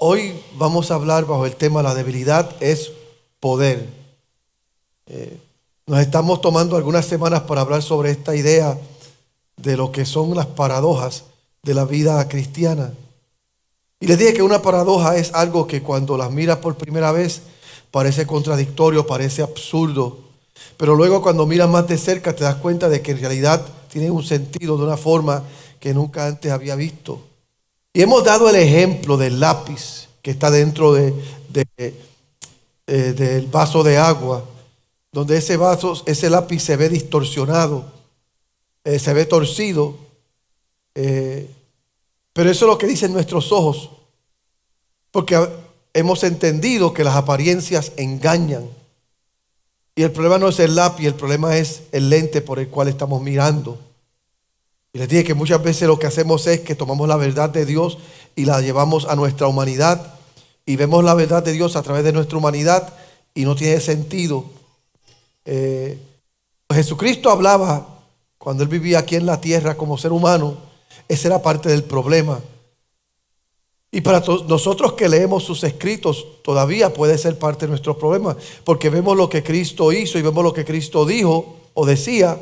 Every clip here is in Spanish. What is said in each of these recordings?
Hoy vamos a hablar bajo el tema la debilidad es poder. Nos estamos tomando algunas semanas para hablar sobre esta idea de lo que son las paradojas de la vida cristiana. Y les dije que una paradoja es algo que cuando las miras por primera vez parece contradictorio, parece absurdo, pero luego cuando miras más de cerca te das cuenta de que en realidad tiene un sentido de una forma que nunca antes había visto. Y hemos dado el ejemplo del lápiz que está dentro del vaso de agua, donde ese lápiz se ve distorsionado, se ve torcido, pero eso es lo que dicen nuestros ojos, porque hemos entendido que las apariencias engañan. Y el problema no es el lápiz, el problema es el lente por el cual estamos mirando. Y les dije que muchas veces lo que hacemos es que tomamos la verdad de Dios y la llevamos a nuestra humanidad y vemos la verdad de Dios a través de nuestra humanidad y no tiene sentido. Jesucristo hablaba cuando Él vivía aquí en la tierra como ser humano. Esa era parte del problema. Y para nosotros que leemos sus escritos todavía puede ser parte de nuestro problema, porque vemos lo que Cristo hizo y vemos lo que Cristo dijo o decía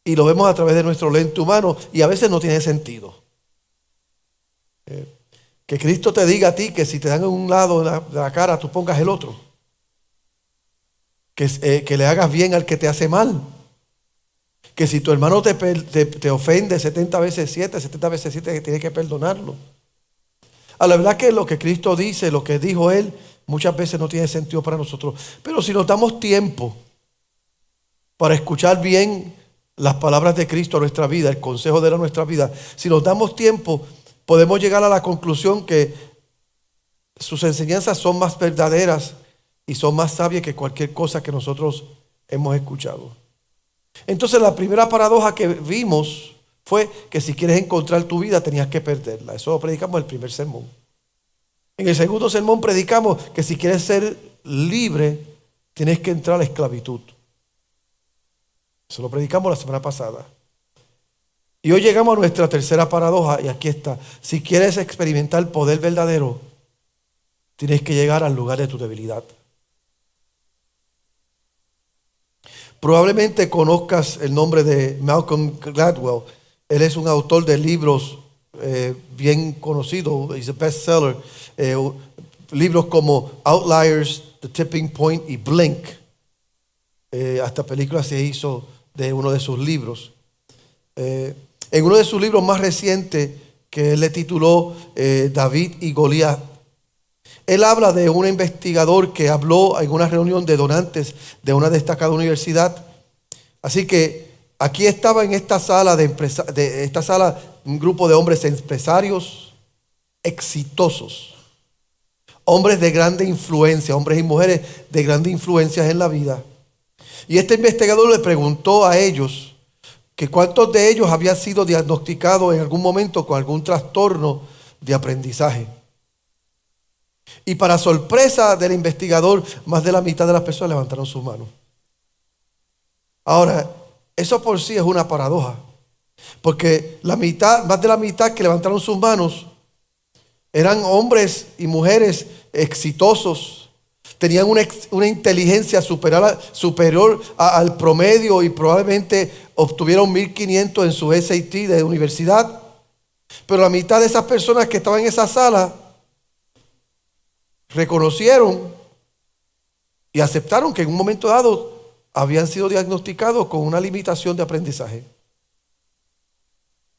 y lo vemos a través de nuestro lente humano y a veces no tiene sentido. Que Cristo te diga a ti que si te dan en un lado de la cara tú pongas el otro, que le hagas bien al que te hace mal, que si tu hermano te ofende 70 veces 7 que tienes que perdonarlo. A la verdad que lo que Cristo dice, lo que dijo Él, muchas veces no tiene sentido para nosotros. Pero si nos damos tiempo para escuchar bien las palabras de Cristo a nuestra vida, el consejo de Él a nuestra vida, si nos damos tiempo, podemos llegar a la conclusión que sus enseñanzas son más verdaderas y son más sabias que cualquier cosa que nosotros hemos escuchado. Entonces la primera paradoja que vimos fue que si quieres encontrar tu vida tenías que perderla. Eso lo predicamos en el primer sermón. En el segundo sermón predicamos que si quieres ser libre tienes que entrar a la esclavitud. Eso lo predicamos la semana pasada. Y hoy llegamos a nuestra tercera paradoja y aquí está. Si quieres experimentar el poder verdadero tienes que llegar al lugar de tu debilidad. Probablemente conozcas el nombre de Malcolm Gladwell. Él es un autor de libros bien conocido, es un bestseller. Libros como Outliers, The Tipping Point y Blink. Hasta película se hizo de uno de sus libros. En uno de sus libros más recientes, que él le tituló David y Goliat, él habla de un investigador que habló en una reunión de donantes de una destacada universidad. Así que aquí estaba en esta sala un grupo de hombres empresarios exitosos, hombres de grande influencia, hombres y mujeres de grande influencia en la vida. Y este investigador le preguntó a ellos que cuántos de ellos habían sido diagnosticados en algún momento con algún trastorno de aprendizaje. Y para sorpresa del investigador, más de la mitad de las personas levantaron sus manos. Ahora, eso por sí es una paradoja, porque más de la mitad que levantaron sus manos eran hombres y mujeres exitosos, tenían una inteligencia superior al promedio y probablemente obtuvieron 1500 en su SAT de universidad. Pero la mitad de esas personas que estaban en esa sala reconocieron y aceptaron que en un momento dado habían sido diagnosticados con una limitación de aprendizaje.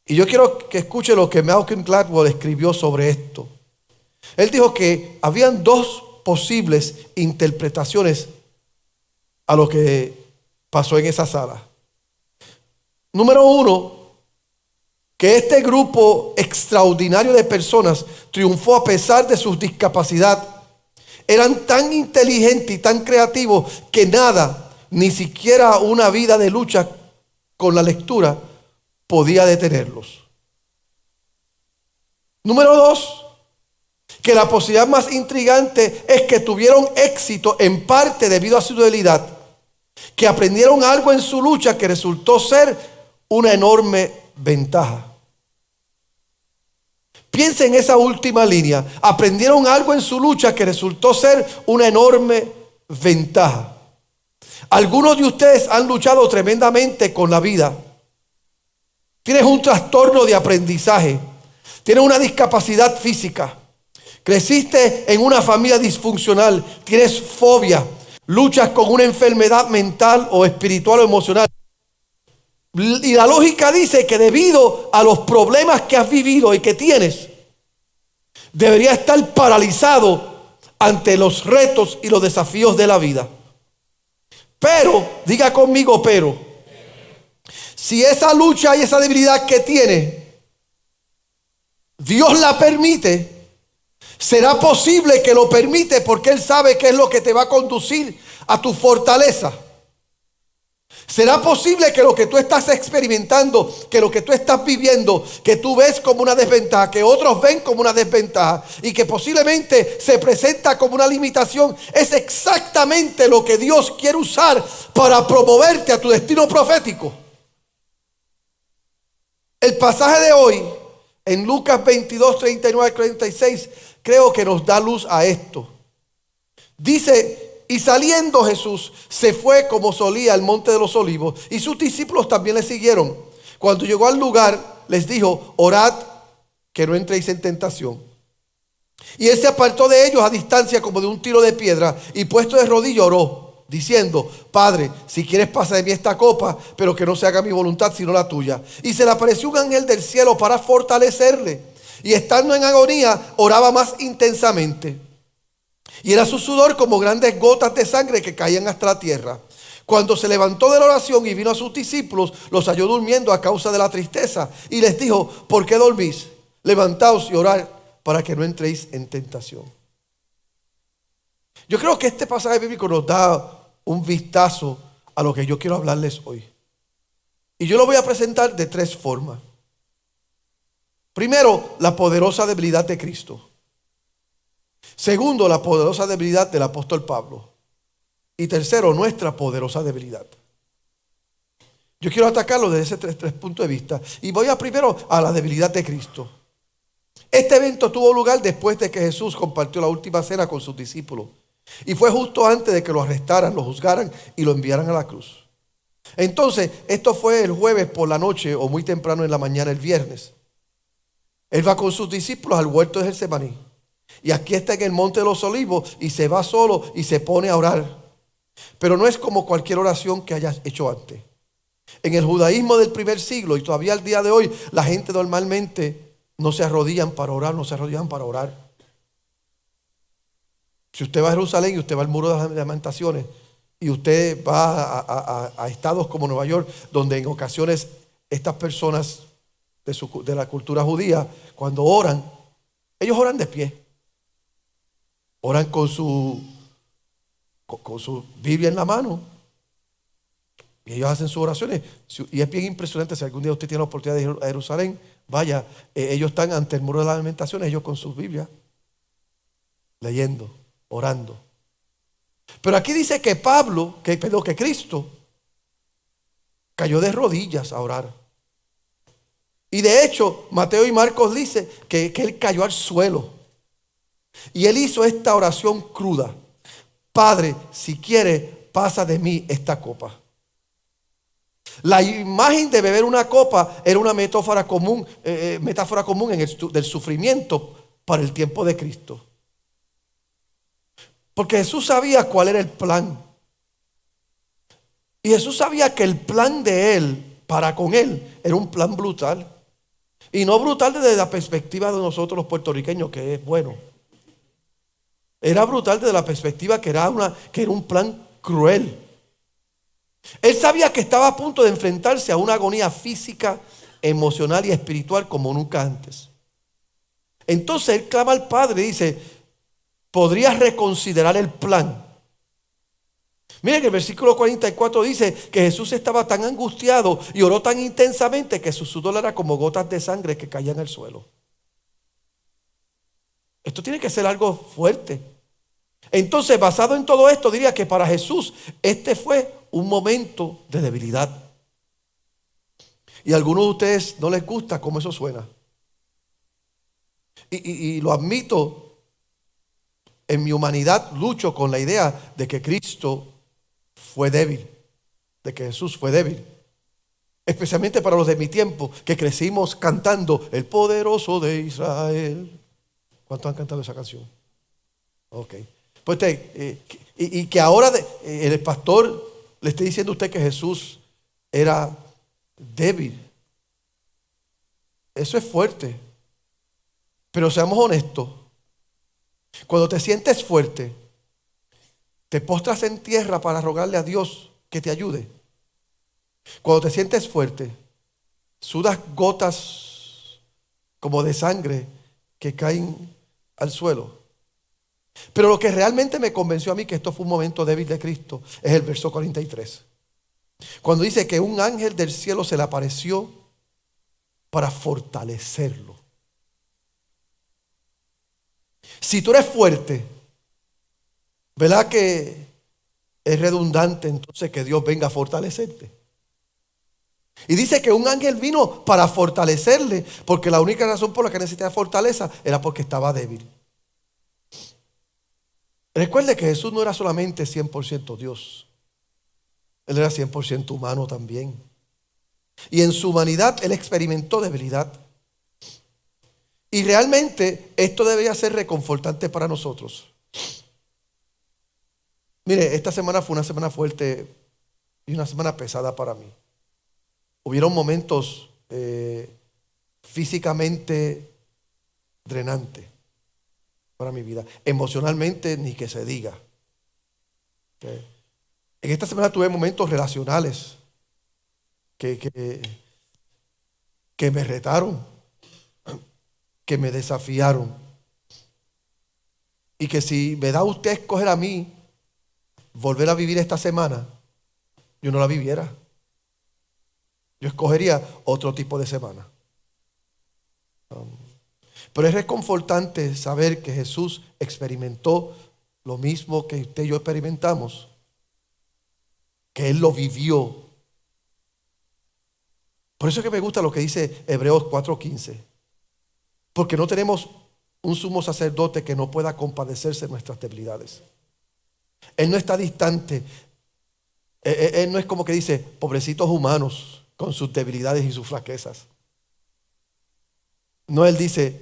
Y yo quiero que escuche lo que Malcolm Gladwell escribió sobre esto. Él dijo que habían dos posibles interpretaciones a lo que pasó en esa sala. Número uno, que este grupo extraordinario de personas triunfó a pesar de sus discapacidades. Eran tan inteligentes y tan creativos que nada, ni siquiera una vida de lucha con la lectura, podía detenerlos. Número dos, que la posibilidad más intrigante es que tuvieron éxito en parte debido a su debilidad, que aprendieron algo en su lucha que resultó ser una enorme ventaja. Piensa en esa última línea. Aprendieron algo en su lucha que resultó ser una enorme ventaja. Algunos de ustedes han luchado tremendamente con la vida. Tienes un trastorno de aprendizaje. Tienes una discapacidad física. Creciste en una familia disfuncional. Tienes fobia. Luchas con una enfermedad mental o espiritual o emocional. Y la lógica dice que debido a los problemas que has vivido y que tienes, deberías estar paralizado ante los retos y los desafíos de la vida. Pero, diga conmigo, pero, si esa lucha y esa debilidad que tienes, Dios la permite, será posible que lo permite porque Él sabe qué es lo que te va a conducir a tu fortaleza. ¿Será posible que lo que tú estás experimentando, que lo que tú estás viviendo, que tú ves como una desventaja, que otros ven como una desventaja y que posiblemente se presenta como una limitación, es exactamente lo que Dios quiere usar para promoverte a tu destino profético? El pasaje de hoy, en Lucas 22, 39 al 36, creo que nos da luz a esto. Dice: y saliendo Jesús se fue como solía al monte de los olivos, y sus discípulos también le siguieron. Cuando llegó al lugar, les dijo: orad que no entréis en tentación. Y él se apartó de ellos a distancia como de un tiro de piedra, y puesto de rodillas oró, diciendo: Padre, si quieres pasa de mí esta copa, pero que no se haga mi voluntad sino la tuya. Y se le apareció un ángel del cielo para fortalecerle, y estando en agonía oraba más intensamente. Y era su sudor como grandes gotas de sangre que caían hasta la tierra. Cuando se levantó de la oración y vino a sus discípulos, los halló durmiendo a causa de la tristeza. Y les dijo: ¿por qué dormís? Levantaos y orad para que no entréis en tentación. Yo creo que este pasaje bíblico nos da un vistazo a lo que yo quiero hablarles hoy. Y yo lo voy a presentar de tres formas. Primero, la poderosa debilidad de Cristo. Segundo, la poderosa debilidad del apóstol Pablo. Y tercero, nuestra poderosa debilidad. Yo quiero atacarlo desde ese tres puntos de vista. Y voy primero a la debilidad de Cristo. Este evento tuvo lugar después de que Jesús compartió la última cena con sus discípulos. Y fue justo antes de que lo arrestaran, lo juzgaran y lo enviaran a la cruz. Entonces, esto fue el jueves por la noche o muy temprano en la mañana el viernes. Él va con sus discípulos al huerto de Getsemaní. Y aquí está en el monte de los olivos y se va solo y se pone a orar. Pero no es como cualquier oración que hayas hecho antes. En el judaísmo del primer siglo y todavía al día de hoy, la gente normalmente no se arrodillan para orar, no se arrodillan para orar. Si usted va a Jerusalén y usted va al muro de las lamentaciones y usted va a estados como Nueva York, donde en ocasiones estas personas de la cultura judía, cuando oran, ellos oran de pie. Oran con su Biblia en la mano. Y ellos hacen sus oraciones. Y es bien impresionante. Si algún día usted tiene la oportunidad de ir a Jerusalén, vaya, ellos están ante el muro de las lamentaciones, ellos con sus Biblias, leyendo, orando. Pero aquí dice que que Cristo cayó de rodillas a orar. Y de hecho, Mateo y Marcos dice que él cayó al suelo. Y él hizo esta oración cruda: Padre, si quieres, pasa de mí esta copa. La imagen de beber una copa era una metáfora común del sufrimiento para el tiempo de Cristo. Porque Jesús sabía cuál era el plan. Y Jesús sabía que el plan de Él, para con Él, era un plan brutal. Y no brutal desde la perspectiva de nosotros los puertorriqueños, que es bueno. Era brutal desde la perspectiva que era un plan cruel. Él sabía que estaba a punto de enfrentarse a una agonía física, emocional y espiritual como nunca antes. Entonces él clama al Padre y dice: ¿podrías reconsiderar el plan? Miren que el versículo 44 dice que Jesús estaba tan angustiado y oró tan intensamente que su sudor era como gotas de sangre que caían al suelo. Esto tiene que ser algo fuerte. Entonces, basado en todo esto, diría que para Jesús este fue un momento de debilidad. Y a algunos de ustedes no les gusta cómo eso suena. Y lo admito, en mi humanidad lucho con la idea de que Cristo fue débil, de que Jesús fue débil. Especialmente para los de mi tiempo, que crecimos cantando El poderoso de Israel. ¿Cuántos han cantado esa canción? Ok. Pues y que ahora el pastor le esté diciendo a usted que Jesús era débil. Eso es fuerte. Pero seamos honestos. Cuando te sientes fuerte, te postras en tierra para rogarle a Dios que te ayude. Cuando te sientes fuerte, sudas gotas como de sangre que caen al suelo. Pero lo que realmente me convenció a mí que esto fue un momento débil de Cristo es el verso 43. Cuando dice que un ángel del cielo se le apareció para fortalecerlo. Si tú eres fuerte, ¿verdad que es redundante entonces que Dios venga a fortalecerte? Y dice que un ángel vino para fortalecerle, porque la única razón por la que necesitaba fortaleza era porque estaba débil. Recuerde que Jesús no era solamente 100% Dios. Él era 100% humano también. Y en su humanidad Él experimentó debilidad. Y realmente esto debería ser reconfortante para nosotros. Mire, esta semana fue una semana fuerte y una semana pesada para mí. Hubieron momentos físicamente drenantes para mi vida. Emocionalmente ni que se diga. Okay. En esta semana tuve momentos relacionales que me retaron, que me desafiaron. Y que si me da usted a escoger a mí volver a vivir esta semana, yo no la viviera. Yo escogería otro tipo de semana. Pero es reconfortante saber que Jesús experimentó lo mismo que usted y yo experimentamos. Que Él lo vivió. Por eso es que me gusta lo que dice Hebreos 4:15. Porque no tenemos un sumo sacerdote que no pueda compadecerse de nuestras debilidades. Él no está distante. Él no es como que dice, pobrecitos humanos con sus debilidades y sus flaquezas. No, Él dice,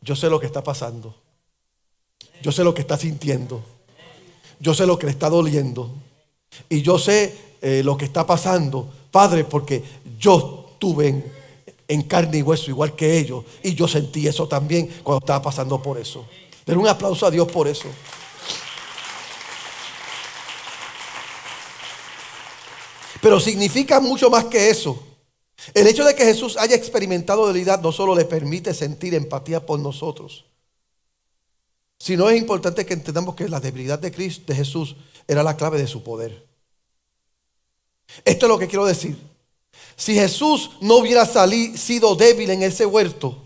yo sé lo que está pasando. Yo sé lo que está sintiendo. Yo sé lo que le está doliendo. Y yo sé lo que está pasando, Padre, porque yo tuve en carne y hueso igual que ellos. Y yo sentí eso también cuando estaba pasando por eso. Den un aplauso a Dios por eso. Pero significa mucho más que eso. El hecho de que Jesús haya experimentado debilidad no solo le permite sentir empatía por nosotros, sino es importante que entendamos que la debilidad de Cristo, de Jesús, era la clave de su poder. Esto es lo que quiero decir. Si Jesús no hubiera sido débil en ese huerto,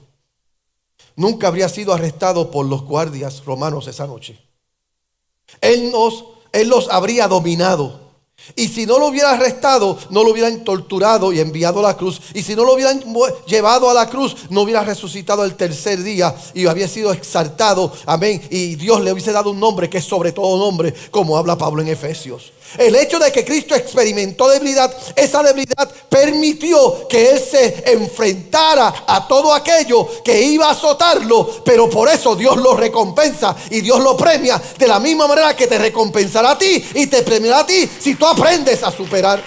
nunca habría sido arrestado por los guardias romanos esa noche. Él los habría dominado. Y si no lo hubiera arrestado, no lo hubieran torturado y enviado a la cruz. Y si no lo hubieran llevado a la cruz, no hubiera resucitado el tercer día y había sido exaltado. Amén. Y Dios le hubiese dado un nombre que es sobre todo nombre, como habla Pablo en Efesios. El hecho de que Cristo experimentó debilidad, esa debilidad permitió que Él se enfrentara a todo aquello que iba a azotarlo. Pero por eso Dios lo recompensa y Dios lo premia de la misma manera que te recompensará a ti y te premiará a ti si tú aprendes a superar.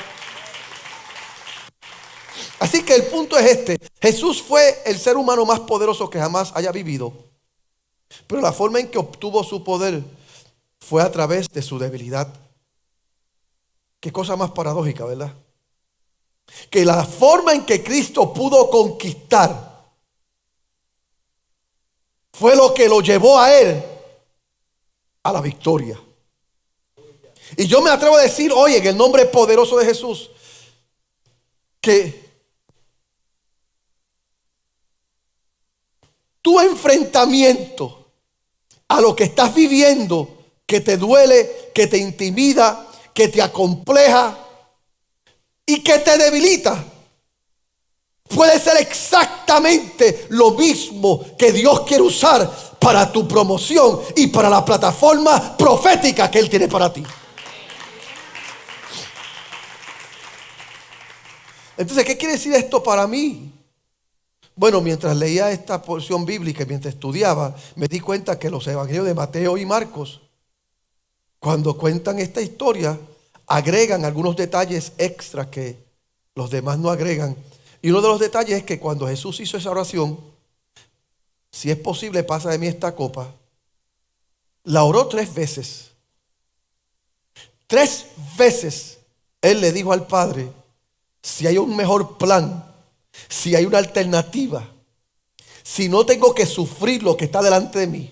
Así que el punto es este: Jesús fue el ser humano más poderoso que jamás haya vivido, pero la forma en que obtuvo su poder fue a través de su debilidad. Qué cosa más paradójica, ¿verdad? Que la forma en que Cristo pudo conquistar fue lo que lo llevó a Él a la victoria. Y yo me atrevo a decir hoy en el nombre poderoso de Jesús que tu enfrentamiento a lo que estás viviendo, que te duele, que te intimida, que te acompleja y que te debilita, puede ser exactamente lo mismo que Dios quiere usar para tu promoción y para la plataforma profética que Él tiene para ti. Entonces, ¿qué quiere decir esto para mí? Bueno, mientras leía esta porción bíblica y mientras estudiaba, me di cuenta que los evangelios de Mateo y Marcos, cuando cuentan esta historia, agregan algunos detalles extras que los demás no agregan. Y uno de los detalles es que cuando Jesús hizo esa oración, si es posible, pasa de mí esta copa, la oró 3 veces. 3 veces Él le dijo al Padre, si hay un mejor plan, si hay una alternativa, si no tengo que sufrir lo que está delante de mí,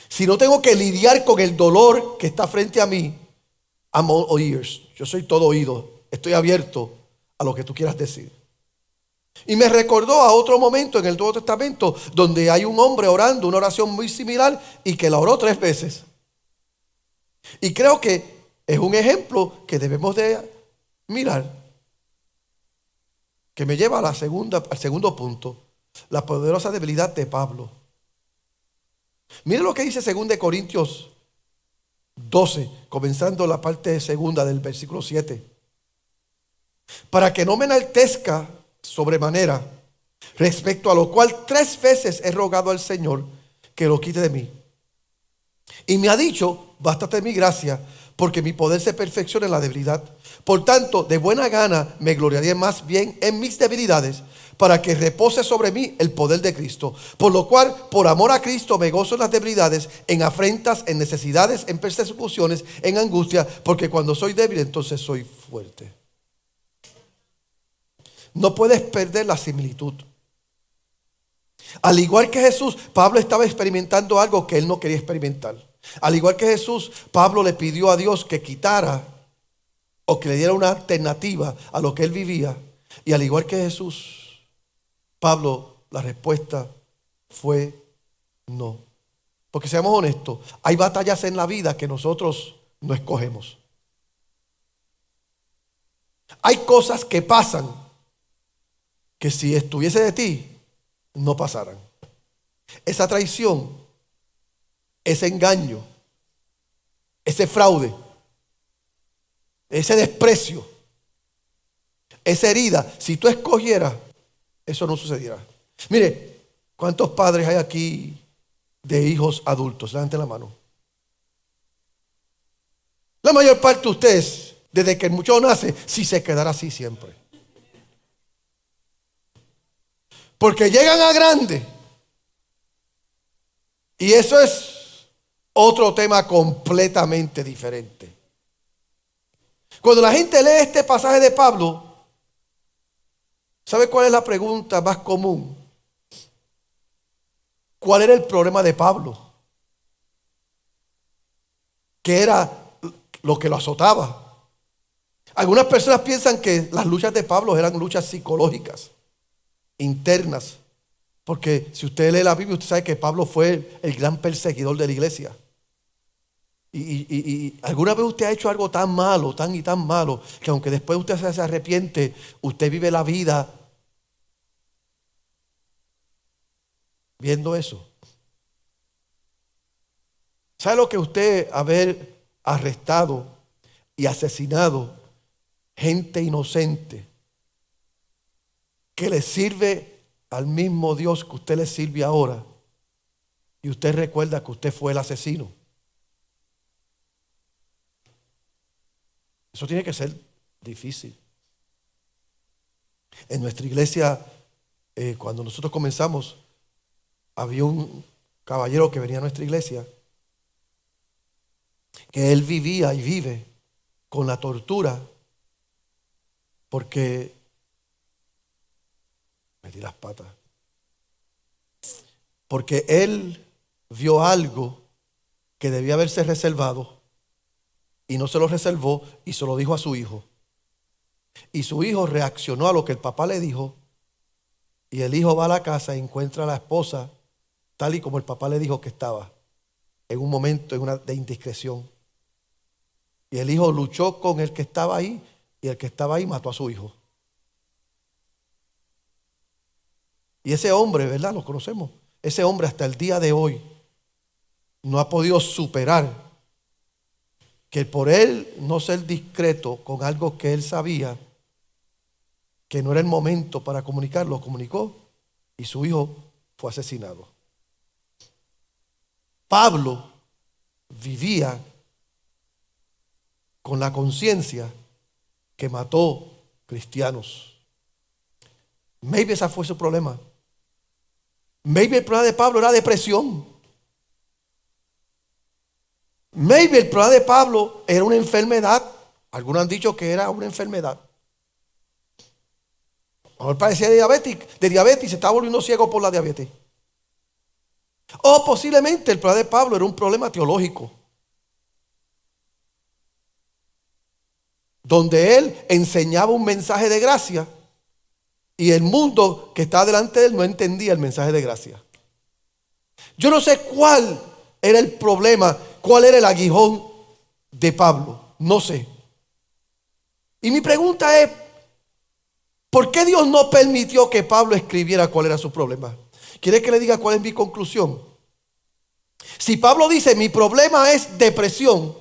si no tengo que lidiar con el dolor que está frente a mí, I'm all ears. Yo soy todo oído, estoy abierto a lo que tú quieras decir. Y me recordó a otro momento en el Nuevo Testamento donde hay un hombre orando una oración muy similar y que la oró 3 veces. Y creo que es un ejemplo que debemos de mirar, que me lleva a al segundo punto, la poderosa debilidad de Pablo. Mire lo que dice 2 Corintios 12, comenzando la parte segunda del versículo 7. Para que no me enaltezca sobremanera, respecto a lo cual 3 veces he rogado al Señor que lo quite de mí. Y me ha dicho, bástate mi gracia, porque mi poder se perfecciona en la debilidad. Por tanto, de buena gana me gloriaré más bien en mis debilidades, para que repose sobre mí el poder de Cristo. Por lo cual, por amor a Cristo, me gozo en las debilidades, en afrentas, en necesidades, en persecuciones, en angustia, porque cuando soy débil, entonces soy fuerte. No puedes perder la similitud. Al igual que Jesús, Pablo estaba experimentando algo que él no quería experimentar. Al igual que Jesús, Pablo le pidió a Dios que quitara o que le diera una alternativa a lo que él vivía. Y al igual que Jesús, Pablo, la respuesta fue no. Porque seamos honestos, hay batallas en la vida que nosotros no escogemos. Hay cosas que pasan que si estuviese de ti, no pasaran. Esa traición, ese engaño, ese fraude, ese desprecio, esa herida, si tú escogieras, eso no sucediera. Mire, ¿cuántos padres hay aquí de hijos adultos? Levanten la mano. La mayor parte de ustedes, desde que el muchacho nace, si se quedará así siempre. Porque llegan a grande. Y eso es otro tema completamente diferente. Cuando la gente lee este pasaje de Pablo, ¿sabe cuál es la pregunta más común? ¿Cuál era el problema de Pablo? ¿Qué era lo que lo azotaba? Algunas personas piensan que las luchas de Pablo eran luchas psicológicas, internas. Porque si usted lee la Biblia, usted sabe que Pablo fue el gran perseguidor de la iglesia. Y alguna vez usted ha hecho algo tan malo, tan y tan malo, que aunque después usted se arrepiente, usted vive la vida viendo eso. ¿Sabe lo que usted haber arrestado y asesinado gente inocente que le sirve al mismo Dios que usted le sirve ahora, y usted recuerda que usted fue el asesino? Eso tiene que ser difícil. En nuestra iglesia, cuando nosotros comenzamos, había un caballero que venía a nuestra iglesia, que él vivía y vive con la tortura, porque metí las patas. Porque él vio algo que debía haberse reservado y no se lo reservó y se lo dijo a su hijo. Y su hijo reaccionó a lo que el papá le dijo, y el hijo va a la casa y encuentra a la esposa tal y como el papá le dijo que estaba, en un momento de indiscreción. Y el hijo luchó con el que estaba ahí, y el que estaba ahí mató a su hijo. Y ese hombre, ¿verdad? Lo conocemos. Ese hombre hasta el día de hoy no ha podido superar que por él no ser discreto con algo que él sabía que no era el momento para comunicarlo, comunicó y su hijo fue asesinado. Pablo vivía con la conciencia que mató cristianos. Maybe ese fue su problema. Maybe el problema de Pablo era depresión. Maybe el problema de Pablo era una enfermedad. Algunos han dicho que era una enfermedad. A lo mejor padecía de diabetes y se estaba volviendo ciego por la diabetes. O posiblemente el problema de Pablo era un problema teológico, donde él enseñaba un mensaje de gracia y el mundo que estaba delante de él no entendía el mensaje de gracia. Yo no sé cuál era el problema, cuál era el aguijón de Pablo, no sé. Y mi pregunta es, ¿por qué Dios no permitió que Pablo escribiera cuál era su problema? ¿Quiere que le diga cuál es mi conclusión? Si Pablo dice, mi problema es depresión,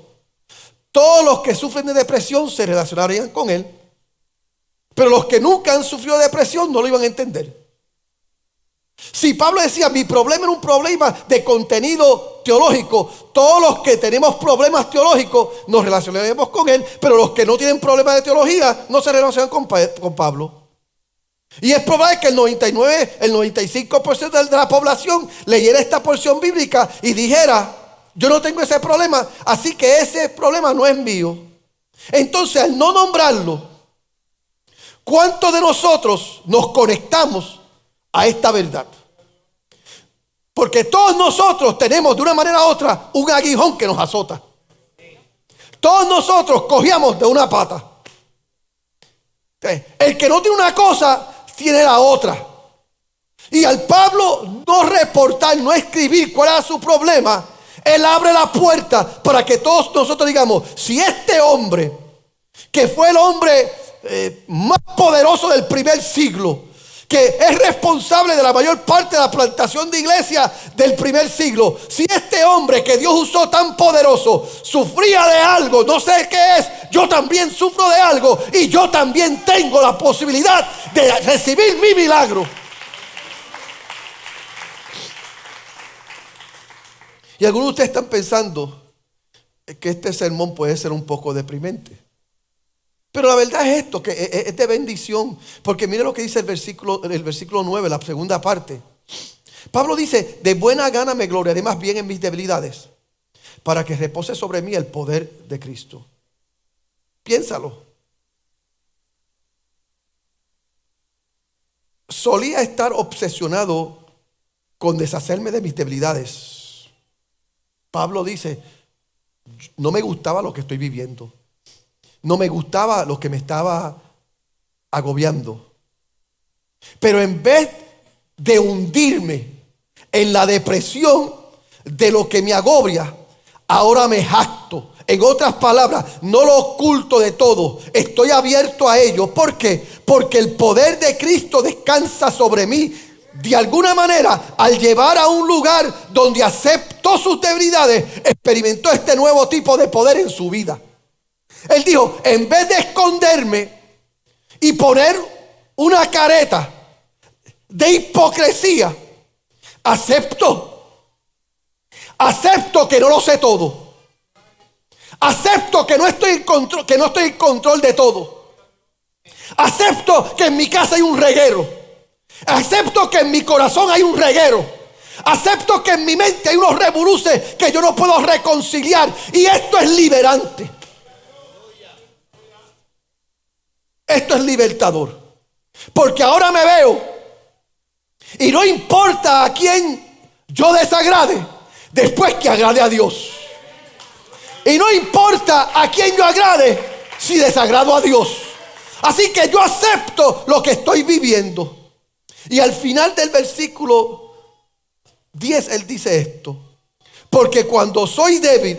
todos los que sufren de depresión se relacionarían con él, pero los que nunca han sufrido de depresión no lo iban a entender. Si Pablo decía, mi problema era un problema de contenido teológico, todos los que tenemos problemas teológicos nos relacionaremos con él, pero los que no tienen problemas de teología no se relacionan con Pablo. Y es probable que el 95% de la población leyera esta porción bíblica y dijera, yo no tengo ese problema, así que ese problema no es mío. Entonces, al no nombrarlo, ¿cuántos de nosotros nos conectamos a esta verdad? Porque todos nosotros tenemos de una manera u otra un aguijón que nos azota. Todos nosotros cogíamos de una pata. El que no tiene una cosa tiene la otra. Y al Pablo no reportar, no escribir cuál era su problema, él abre la puerta para que todos nosotros digamos, si este hombre, que fue el hombre más poderoso del primer siglo, que es responsable de la mayor parte de la plantación de iglesia del primer siglo, si este hombre que Dios usó tan poderoso sufría de algo, no sé qué es, yo también sufro de algo y yo también tengo la posibilidad de recibir mi milagro. Y algunos de ustedes están pensando que este sermón puede ser un poco deprimente. Pero la verdad es esto, que es de bendición. Porque mire lo que dice el versículo 9, la segunda parte. Pablo dice, de buena gana me gloriaré más bien en mis debilidades, para que repose sobre mí el poder de Cristo. Piénsalo. Solía estar obsesionado con deshacerme de mis debilidades. Pablo dice, no me gustaba lo que estoy viviendo. No me gustaba lo que me estaba agobiando. Pero en vez de hundirme en la depresión de lo que me agobia, ahora me jacto. En otras palabras, no lo oculto de todo. Estoy abierto a ello. ¿Por qué? Porque el poder de Cristo descansa sobre mí. De alguna manera, al llevar a un lugar donde aceptó sus debilidades, experimentó este nuevo tipo de poder en su vida. Él dijo, en vez de esconderme y poner una careta de hipocresía, acepto que no lo sé todo. Acepto que no estoy en control de todo. Acepto que en mi casa hay un reguero. Acepto que en mi corazón hay un reguero. Acepto que en mi mente hay unos revoluces que yo no puedo reconciliar. Y esto es liberante. Esto es libertador. Porque ahora me veo y no importa a quién yo desagrade, después que agrade a Dios. Y no importa a quién yo agrade si desagrado a Dios. Así que yo acepto lo que estoy viviendo. Y al final del versículo 10 él dice esto: porque cuando soy débil,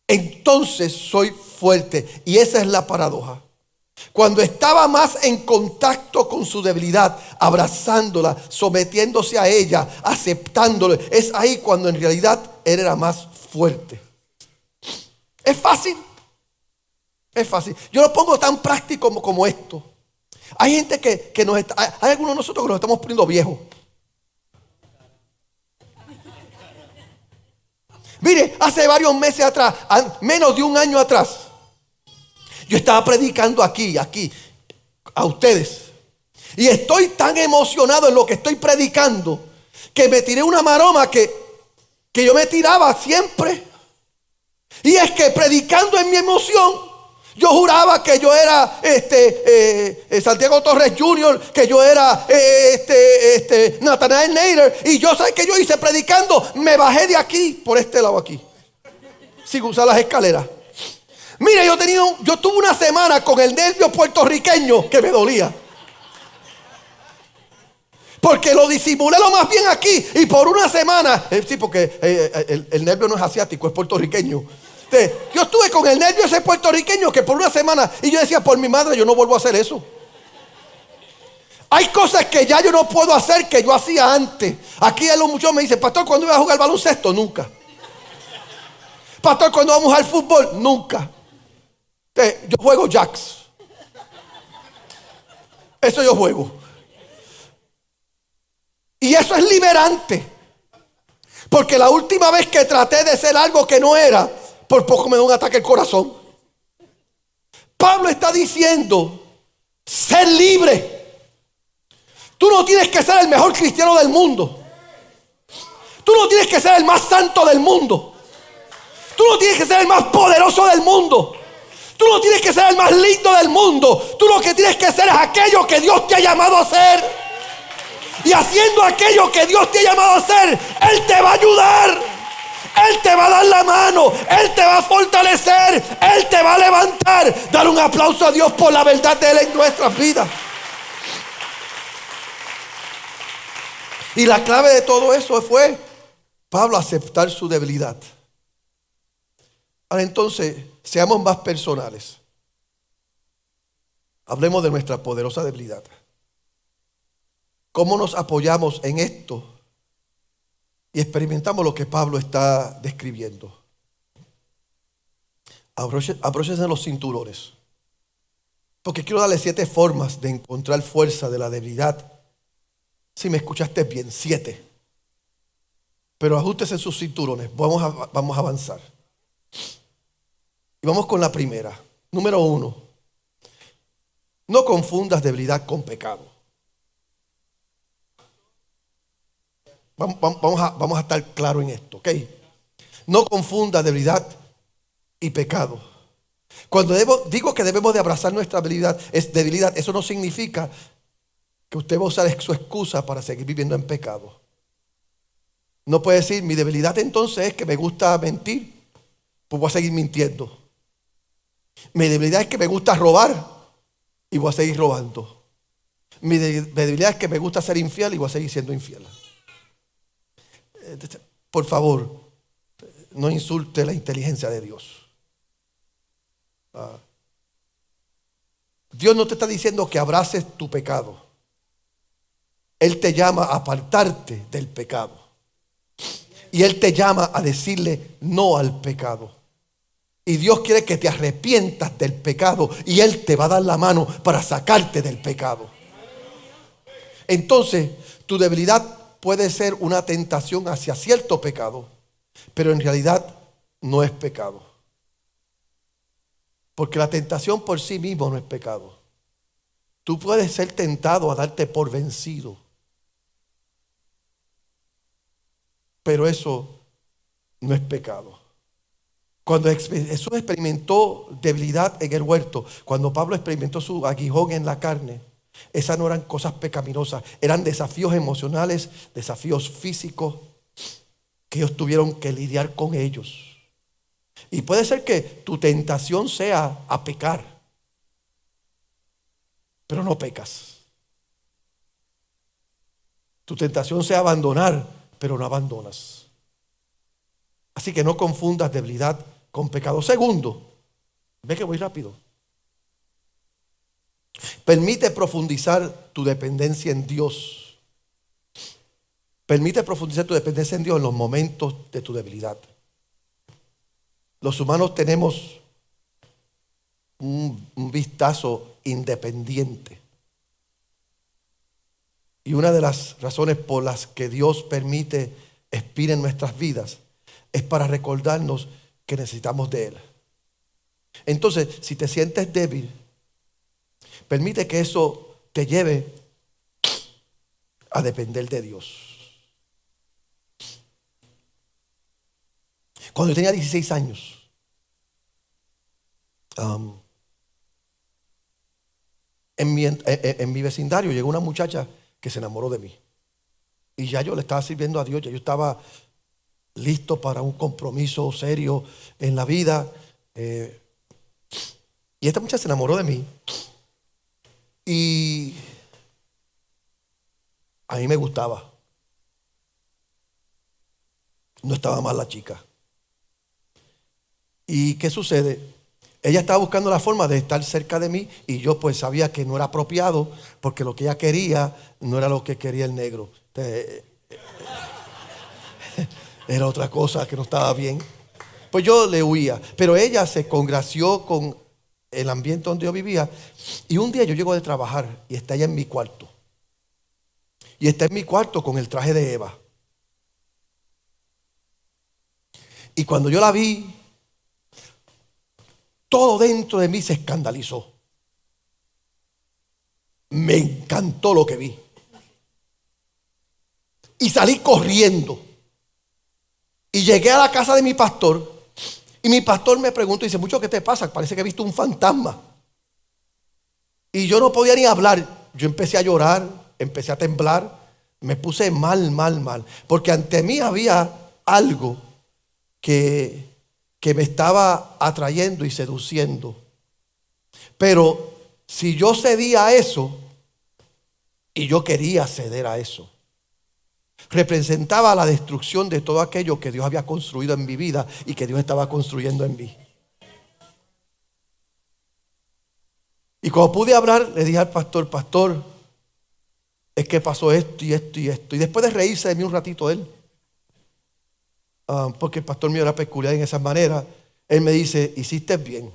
entonces soy fuerte. Y esa es la paradoja. Cuando estaba más en contacto con su debilidad, abrazándola, sometiéndose a ella, aceptándolo, es ahí cuando en realidad él era más fuerte. Es fácil. Es fácil. Yo lo pongo tan práctico como esto. Hay gente que nos está, hay algunos de nosotros que nos estamos poniendo viejos. Mire, hace varios meses atrás, menos de un año atrás, yo estaba predicando aquí, a ustedes. Y estoy tan emocionado en lo que estoy predicando que me tiré una maroma que yo me tiraba siempre. Y es que predicando en mi emoción, yo juraba que yo era Santiago Torres Jr., que yo era Nathanael Nader. Y yo, ¿sabes qué yo hice? Predicando, me bajé de aquí, por este lado aquí, sin usar las escaleras. Mire, yo tuve una semana con el nervio puertorriqueño que me dolía. Porque lo disimulé lo más bien aquí. Y por una semana, sí, porque el nervio no es asiático, es puertorriqueño. Yo estuve con el nervio ese puertorriqueño que por una semana, y yo decía, por mi madre, yo no vuelvo a hacer eso. Hay cosas que ya yo no puedo hacer que yo hacía antes. Aquí a los muchos me dicen, pastor, ¿cuándo iba a jugar baloncesto? Nunca. Pastor, ¿cuándo vamos a jugar fútbol? Nunca. Yo juego jacks. Eso yo juego. Y eso es liberante. Porque la última vez que traté de ser algo que no era, por poco me da un ataque al corazón. Pablo está diciendo, ser libre. Tú no tienes que ser el mejor cristiano del mundo. Tú no tienes que ser el más santo del mundo. Tú no tienes que ser el más poderoso del mundo. Tú no tienes que ser el más lindo del mundo. Tú lo que tienes que ser es aquello que Dios te ha llamado a ser. Y haciendo aquello que Dios te ha llamado a hacer, Él te va a ayudar. Él te va a dar la mano. Él te va a fortalecer. Él te va a levantar. Dar un aplauso a Dios por la verdad de Él en nuestras vidas. Y la clave de todo eso fue Pablo aceptar su debilidad. Ahora entonces, seamos más personales. Hablemos de nuestra poderosa debilidad. ¿Cómo nos apoyamos en esto? Y experimentamos lo que Pablo está describiendo. Abróchense los cinturones. Porque quiero darle 7 formas de encontrar fuerza de la debilidad. Si me escuchaste bien, 7. Pero ajústese sus cinturones. Vamos a avanzar. Y vamos con la primera. Número 1. No confundas debilidad con pecado. Vamos a estar claros en esto, ¿ok? No confunda debilidad y pecado. Cuando digo que debemos de abrazar nuestra debilidad, eso no significa que usted va a usar su excusa para seguir viviendo en pecado. No puede decir, mi debilidad entonces es que me gusta mentir, pues voy a seguir mintiendo. Mi debilidad es que me gusta robar y voy a seguir robando. Mi debilidad es que me gusta ser infiel y voy a seguir siendo infiel. Por favor, no insulte la inteligencia de Dios. Dios no te está diciendo que abraces tu pecado. Él te llama a apartarte del pecado. Y Él te llama a decirle no al pecado. Y Dios quiere que te arrepientas del pecado. Y Él te va a dar la mano para sacarte del pecado. Entonces, tu debilidad puede ser una tentación hacia cierto pecado, pero en realidad no es pecado. Porque la tentación por sí mismo no es pecado. Tú puedes ser tentado a darte por vencido, pero eso no es pecado. Cuando Jesús experimentó debilidad en el huerto, cuando Pablo experimentó su aguijón en la carne, esas no eran cosas pecaminosas, eran desafíos emocionales, desafíos físicos que ellos tuvieron que lidiar con ellos. Y puede ser que tu tentación sea a pecar, pero no pecas. Tu tentación sea abandonar, pero no abandonas. Así que no confundas debilidad con pecado. Segundo, ve que voy rápido. Permite profundizar tu dependencia en Dios. Permite profundizar tu dependencia en Dios en los momentos de tu debilidad. Los humanos tenemos un vistazo independiente. Y una de las razones por las que Dios permite expir en nuestras vidas es para recordarnos que necesitamos de Él. Entonces, si te sientes débil, permite que eso te lleve a depender de Dios. Cuando yo tenía 16 años, en mi vecindario llegó una muchacha que se enamoró de mí. Y ya yo le estaba sirviendo a Dios, ya yo estaba listo para un compromiso serio en la vida. Y esta muchacha se enamoró de mí. Y a mí me gustaba. No estaba mal la chica. ¿Y qué sucede? Ella estaba buscando la forma de estar cerca de mí y yo pues sabía que no era apropiado porque lo que ella quería no era lo que quería el negro. Entonces, era otra cosa que no estaba bien. Pues yo le huía, pero ella se congració con el ambiente donde yo vivía y un día yo llego de trabajar y está ella en mi cuarto. Y está en mi cuarto con el traje de Eva. Y cuando yo la vi, todo dentro de mí se escandalizó. Me encantó lo que vi. Y salí corriendo. Y llegué a la casa de mi pastor. Y mi pastor me preguntó y dice, mucho, ¿qué te pasa? Parece que he visto un fantasma. Y yo no podía ni hablar. Yo empecé a llorar, empecé a temblar. Me puse mal. Porque ante mí había algo que me estaba atrayendo y seduciendo. Pero si yo cedía a eso, y yo quería ceder a eso, representaba la destrucción de todo aquello que Dios había construido en mi vida y que Dios estaba construyendo en mí. Y cuando pude hablar, le dije al pastor, pastor, es que pasó esto y esto y esto. Y después de reírse de mí un ratito él, porque el pastor mío era peculiar en esa manera, él me dice, hiciste bien.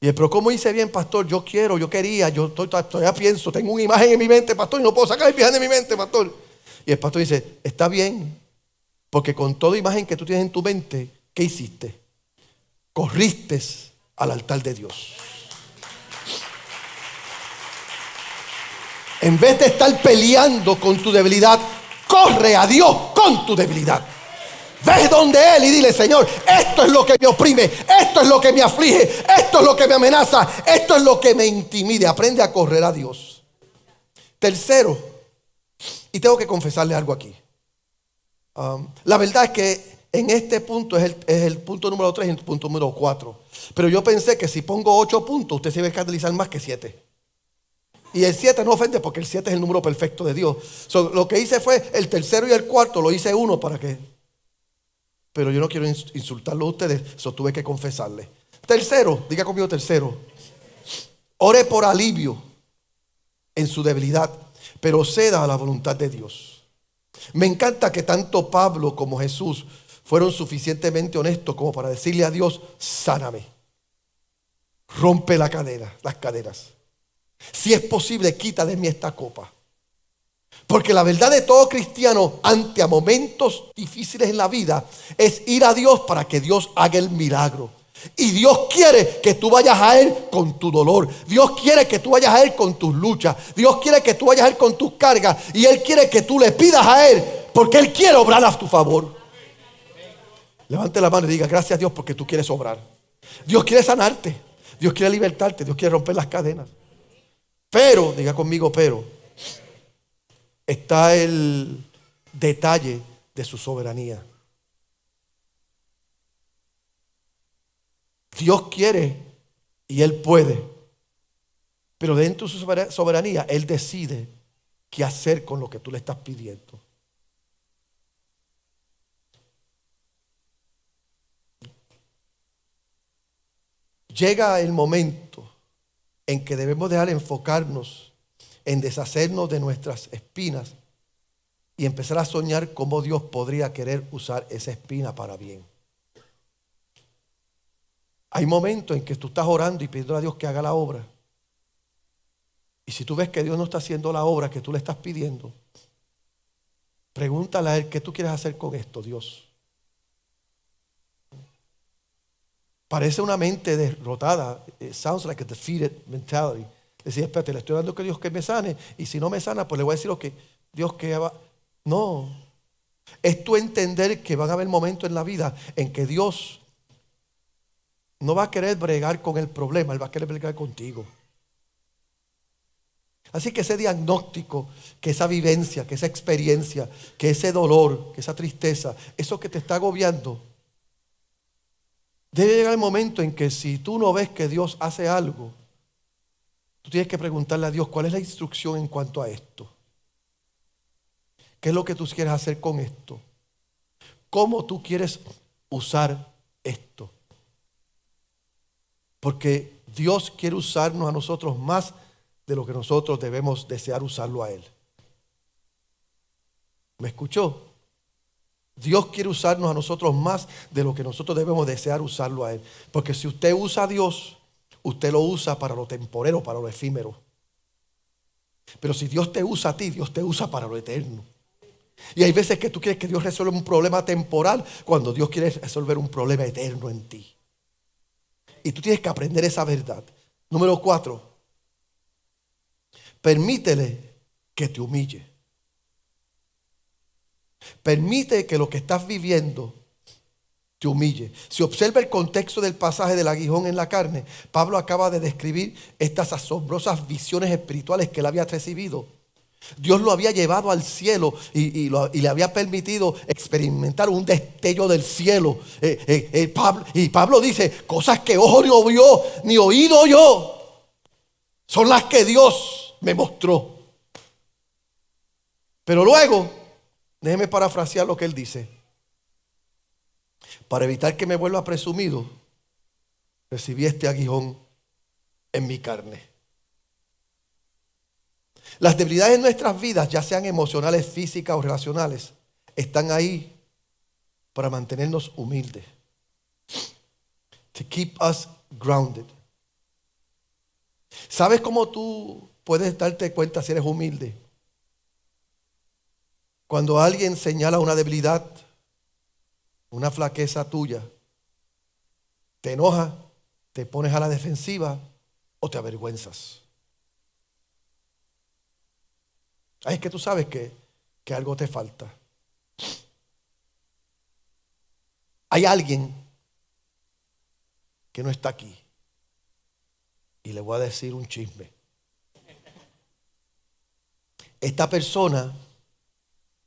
Y él, pero ¿cómo hice bien, pastor? Yo quería, yo todavía pienso, tengo una imagen en mi mente, pastor, y no puedo sacar la imagen de mi mente, pastor. Y el pastor dice, está bien, porque con toda imagen que tú tienes en tu mente, ¿qué hiciste? Corriste al altar de Dios. En vez de estar peleando con tu debilidad, corre a Dios con tu debilidad. Ve donde Él y dile, Señor, esto es lo que me oprime, esto es lo que me aflige, esto es lo que me amenaza, esto es lo que me intimide. Aprende a correr a Dios. Tercero, y tengo que confesarle algo aquí. La verdad es que en este punto es el punto número 3 y el punto número 4. Pero yo pensé que si pongo 8 puntos, usted se va a escandalizar más que 7. Y el 7 no ofende porque el 7 es el número perfecto de Dios. Lo que hice fue el tercero y el cuarto, lo hice uno para que... Pero yo no quiero insultarlo a ustedes, eso tuve que confesarle. Tercero, diga conmigo tercero. Ore por alivio en su debilidad, pero ceda a la voluntad de Dios. Me encanta que tanto Pablo como Jesús fueron suficientemente honestos como para decirle a Dios, sáname. Rompe las caderas. Si es posible, quita de mí esta copa. Porque la verdad de todo cristiano ante a momentos difíciles en la vida es ir a Dios para que Dios haga el milagro. Y Dios quiere que tú vayas a Él con tu dolor. Dios quiere que tú vayas a Él con tus luchas. Dios quiere que tú vayas a Él con tus cargas. Y Él quiere que tú le pidas a Él porque Él quiere obrar a tu favor. Levante la mano y diga, gracias a Dios porque tú quieres obrar. Dios quiere sanarte. Dios quiere libertarte. Dios quiere romper las cadenas. Pero, diga conmigo, pero está el detalle de su soberanía. Dios quiere y Él puede, pero dentro de su soberanía Él decide qué hacer con lo que tú le estás pidiendo. Llega el momento en que debemos dejar enfocarnos en deshacernos de nuestras espinas y empezar a soñar cómo Dios podría querer usar esa espina para bien. Hay momentos en que tú estás orando y pidiendo a Dios que haga la obra. Y si tú ves que Dios no está haciendo la obra que tú le estás pidiendo, pregúntale a Él, ¿qué tú quieres hacer con esto, Dios? Parece una mente derrotada. It sounds like a defeated mentality. Decir, espérate, le estoy dando a Dios que me sane, y si no me sana, pues le voy a decir lo que Dios que va. No. Es tú entender que van a haber momentos en la vida en que Dios no va a querer bregar con el problema, Él va a querer bregar contigo. Así que ese diagnóstico, que esa vivencia, que esa experiencia, que ese dolor, que esa tristeza, eso que te está agobiando, debe llegar el momento en que si tú no ves que Dios hace algo, tú tienes que preguntarle a Dios, ¿cuál es la instrucción en cuanto a esto? ¿Qué es lo que tú quieres hacer con esto? ¿Cómo tú quieres usar esto? Porque Dios quiere usarnos a nosotros más de lo que nosotros debemos desear usarlo a Él. ¿Me escuchó? Dios quiere usarnos a nosotros más de lo que nosotros debemos desear usarlo a Él. Porque si usted usa a Dios, usted lo usa para lo temporero, para lo efímero. Pero si Dios te usa a ti, Dios te usa para lo eterno. Y hay veces que tú quieres que Dios resuelva un problema temporal cuando Dios quiere resolver un problema eterno en ti. Y tú tienes que aprender esa verdad. Número 4. Permítele que te humille. Permite que lo que estás viviendo te humille. Si observa el contexto del pasaje del aguijón en la carne, Pablo acaba de describir estas asombrosas visiones espirituales que él había recibido. Dios lo había llevado al cielo y le había permitido experimentar un destello del cielo. Pablo dice, cosas que ojo no vio ni oído yo, son las que Dios me mostró. Pero luego, déjeme parafrasear lo que él dice. Para evitar que me vuelva presumido, recibí este aguijón en mi carne. Las debilidades en nuestras vidas, ya sean emocionales, físicas o relacionales, están ahí para mantenernos humildes. To keep us grounded. ¿Sabes cómo tú puedes darte cuenta si eres humilde? Cuando alguien señala una debilidad, una flaqueza tuya, te enoja, te pones a la defensiva o te avergüenzas. Ahí es que tú sabes que algo te falta. Hay alguien que no está aquí. Y le voy a decir un chisme. Esta persona,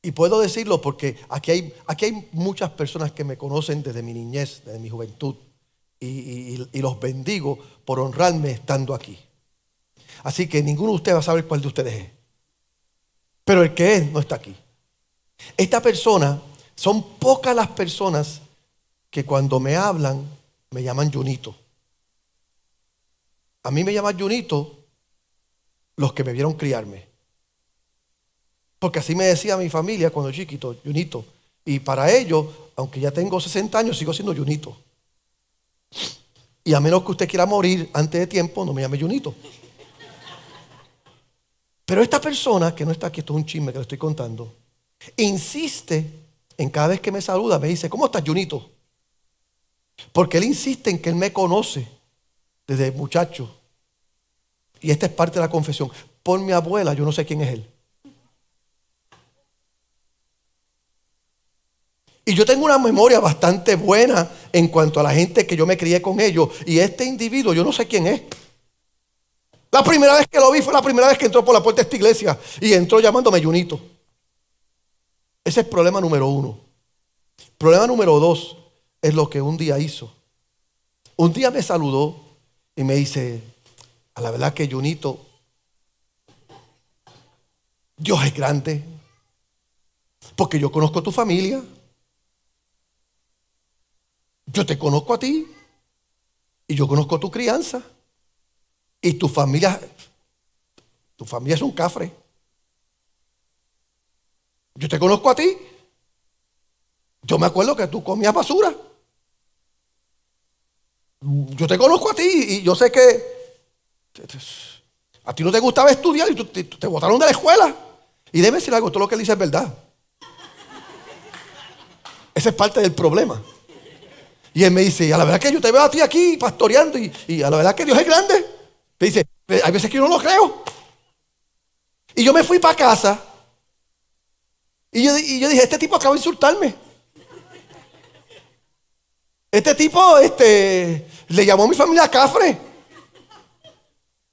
y puedo decirlo porque aquí hay muchas personas que me conocen desde mi niñez, desde mi juventud. Y los bendigo por honrarme estando aquí. Así que ninguno de ustedes va a saber cuál de ustedes es. Pero el que es no está aquí. Esta persona, son pocas las personas que cuando me hablan me llaman Junito. A mí me llaman Junito los que me vieron criarme. Porque así me decía mi familia cuando chiquito, Junito. Y para ellos, aunque ya tengo 60 años, sigo siendo Junito. Y a menos que usted quiera morir antes de tiempo, no me llame Junito. Pero esta persona que no está aquí, esto es un chisme que le estoy contando, insiste en cada vez que me saluda, me dice, ¿cómo estás, Junito? Porque él insiste en que él me conoce desde muchacho. Y esta es parte de la confesión. Por mi abuela, yo no sé quién es él. Y yo tengo una memoria bastante buena en cuanto a la gente que yo me crié con ellos. Y este individuo, yo no sé quién es. La primera vez que lo vi fue la primera vez que entró por la puerta de esta iglesia y entró llamándome Junito. Ese es problema número 1. Problema número 2 es lo que un día hizo. Un día me saludó y me dice, a la verdad que Junito, Dios es grande, porque yo conozco tu familia, yo te conozco a ti y yo conozco tu crianza. y tu familia es un cafre. Yo te conozco a ti. Yo me acuerdo que tú comías basura. Yo te conozco a ti y yo sé que a ti no te gustaba estudiar y te botaron de la escuela. Y déjeme decir algo, todo lo que él dice es verdad. Esa es parte del problema. Y él me dice, y a la verdad que yo te veo a ti aquí pastoreando y a la verdad que Dios es grande. Te dice, hay veces que yo no lo creo. Y yo me fui para casa y yo dije, este tipo acaba de insultarme. Este tipo le llamó a mi familia cafre.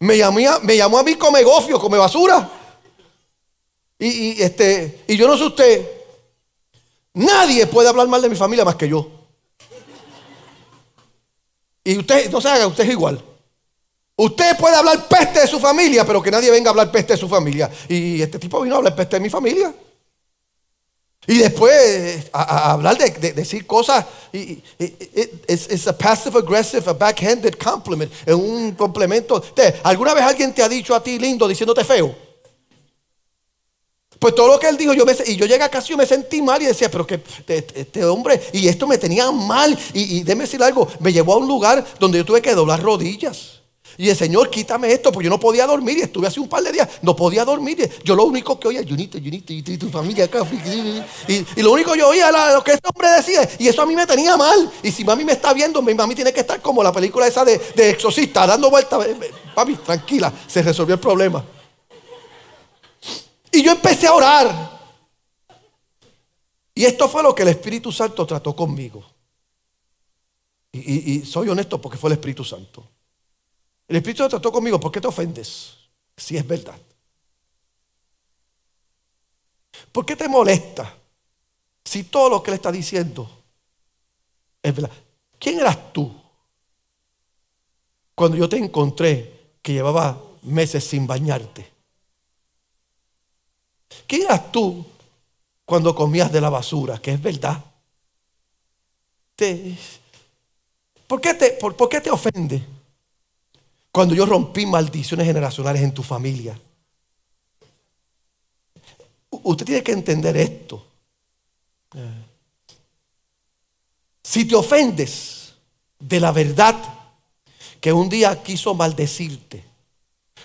Me llamó a mí come gofio, come basura. Y yo no sé usted. Nadie puede hablar mal de mi familia más que yo. Y usted, no se haga, usted es igual. Usted puede hablar peste de su familia, pero que nadie venga a hablar peste de su familia. Y este tipo vino a hablar peste de mi familia. Y después a hablar de decir cosas. Es a passive aggressive, a backhanded compliment. Es un complemento. ¿Alguna vez alguien te ha dicho a ti lindo diciéndote feo? Pues todo lo que él dijo, yo llegué a casa y yo me sentí mal y decía, pero que este hombre, y esto me tenía mal. Y déjeme decir algo, me llevó a un lugar donde yo tuve que doblar rodillas. Y el Señor, quítame esto, porque yo no podía dormir. Y estuve así un par de días, no podía dormir. Yo lo único que oía, Junito, y tu familia acá. Y lo único que yo oía era lo que este hombre decía. Y eso a mí me tenía mal. Y si mami me está viendo, mi mami tiene que estar como la película esa de Exorcista, dando vueltas. Papi, tranquila, se resolvió el problema. Y yo empecé a orar. Y esto fue lo que el Espíritu Santo trató conmigo. Y soy honesto porque fue el Espíritu Santo. El Espíritu Santo trató conmigo. ¿Por qué te ofendes? Si es verdad. ¿Por qué te molesta? Si todo lo que le está diciendo es verdad. ¿Quién eras tú cuando yo te encontré que llevaba meses sin bañarte? ¿Quién eras tú cuando comías de la basura? Que es verdad. ¿Por qué te ofende cuando yo rompí maldiciones generacionales en tu familia? Usted tiene que entender esto. Si te ofendes de la verdad que un día quiso maldecirte,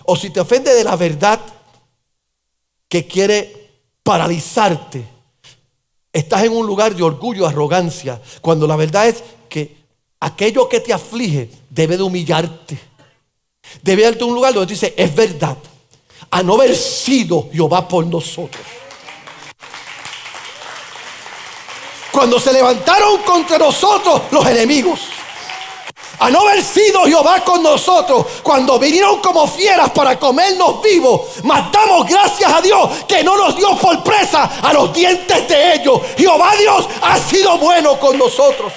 o si te ofende de la verdad que quiere paralizarte, estás en un lugar de orgullo, arrogancia, cuando la verdad es que aquello que te aflige debe de humillarte. Debe darte un lugar donde te dice, es verdad, a no haber sido Jehová por nosotros. Cuando se levantaron contra nosotros los enemigos, a no haber sido Jehová con nosotros, cuando vinieron como fieras para comernos vivos, mas damos gracias a Dios que no nos dio por presa a los dientes de ellos. Jehová Dios ha sido bueno con nosotros.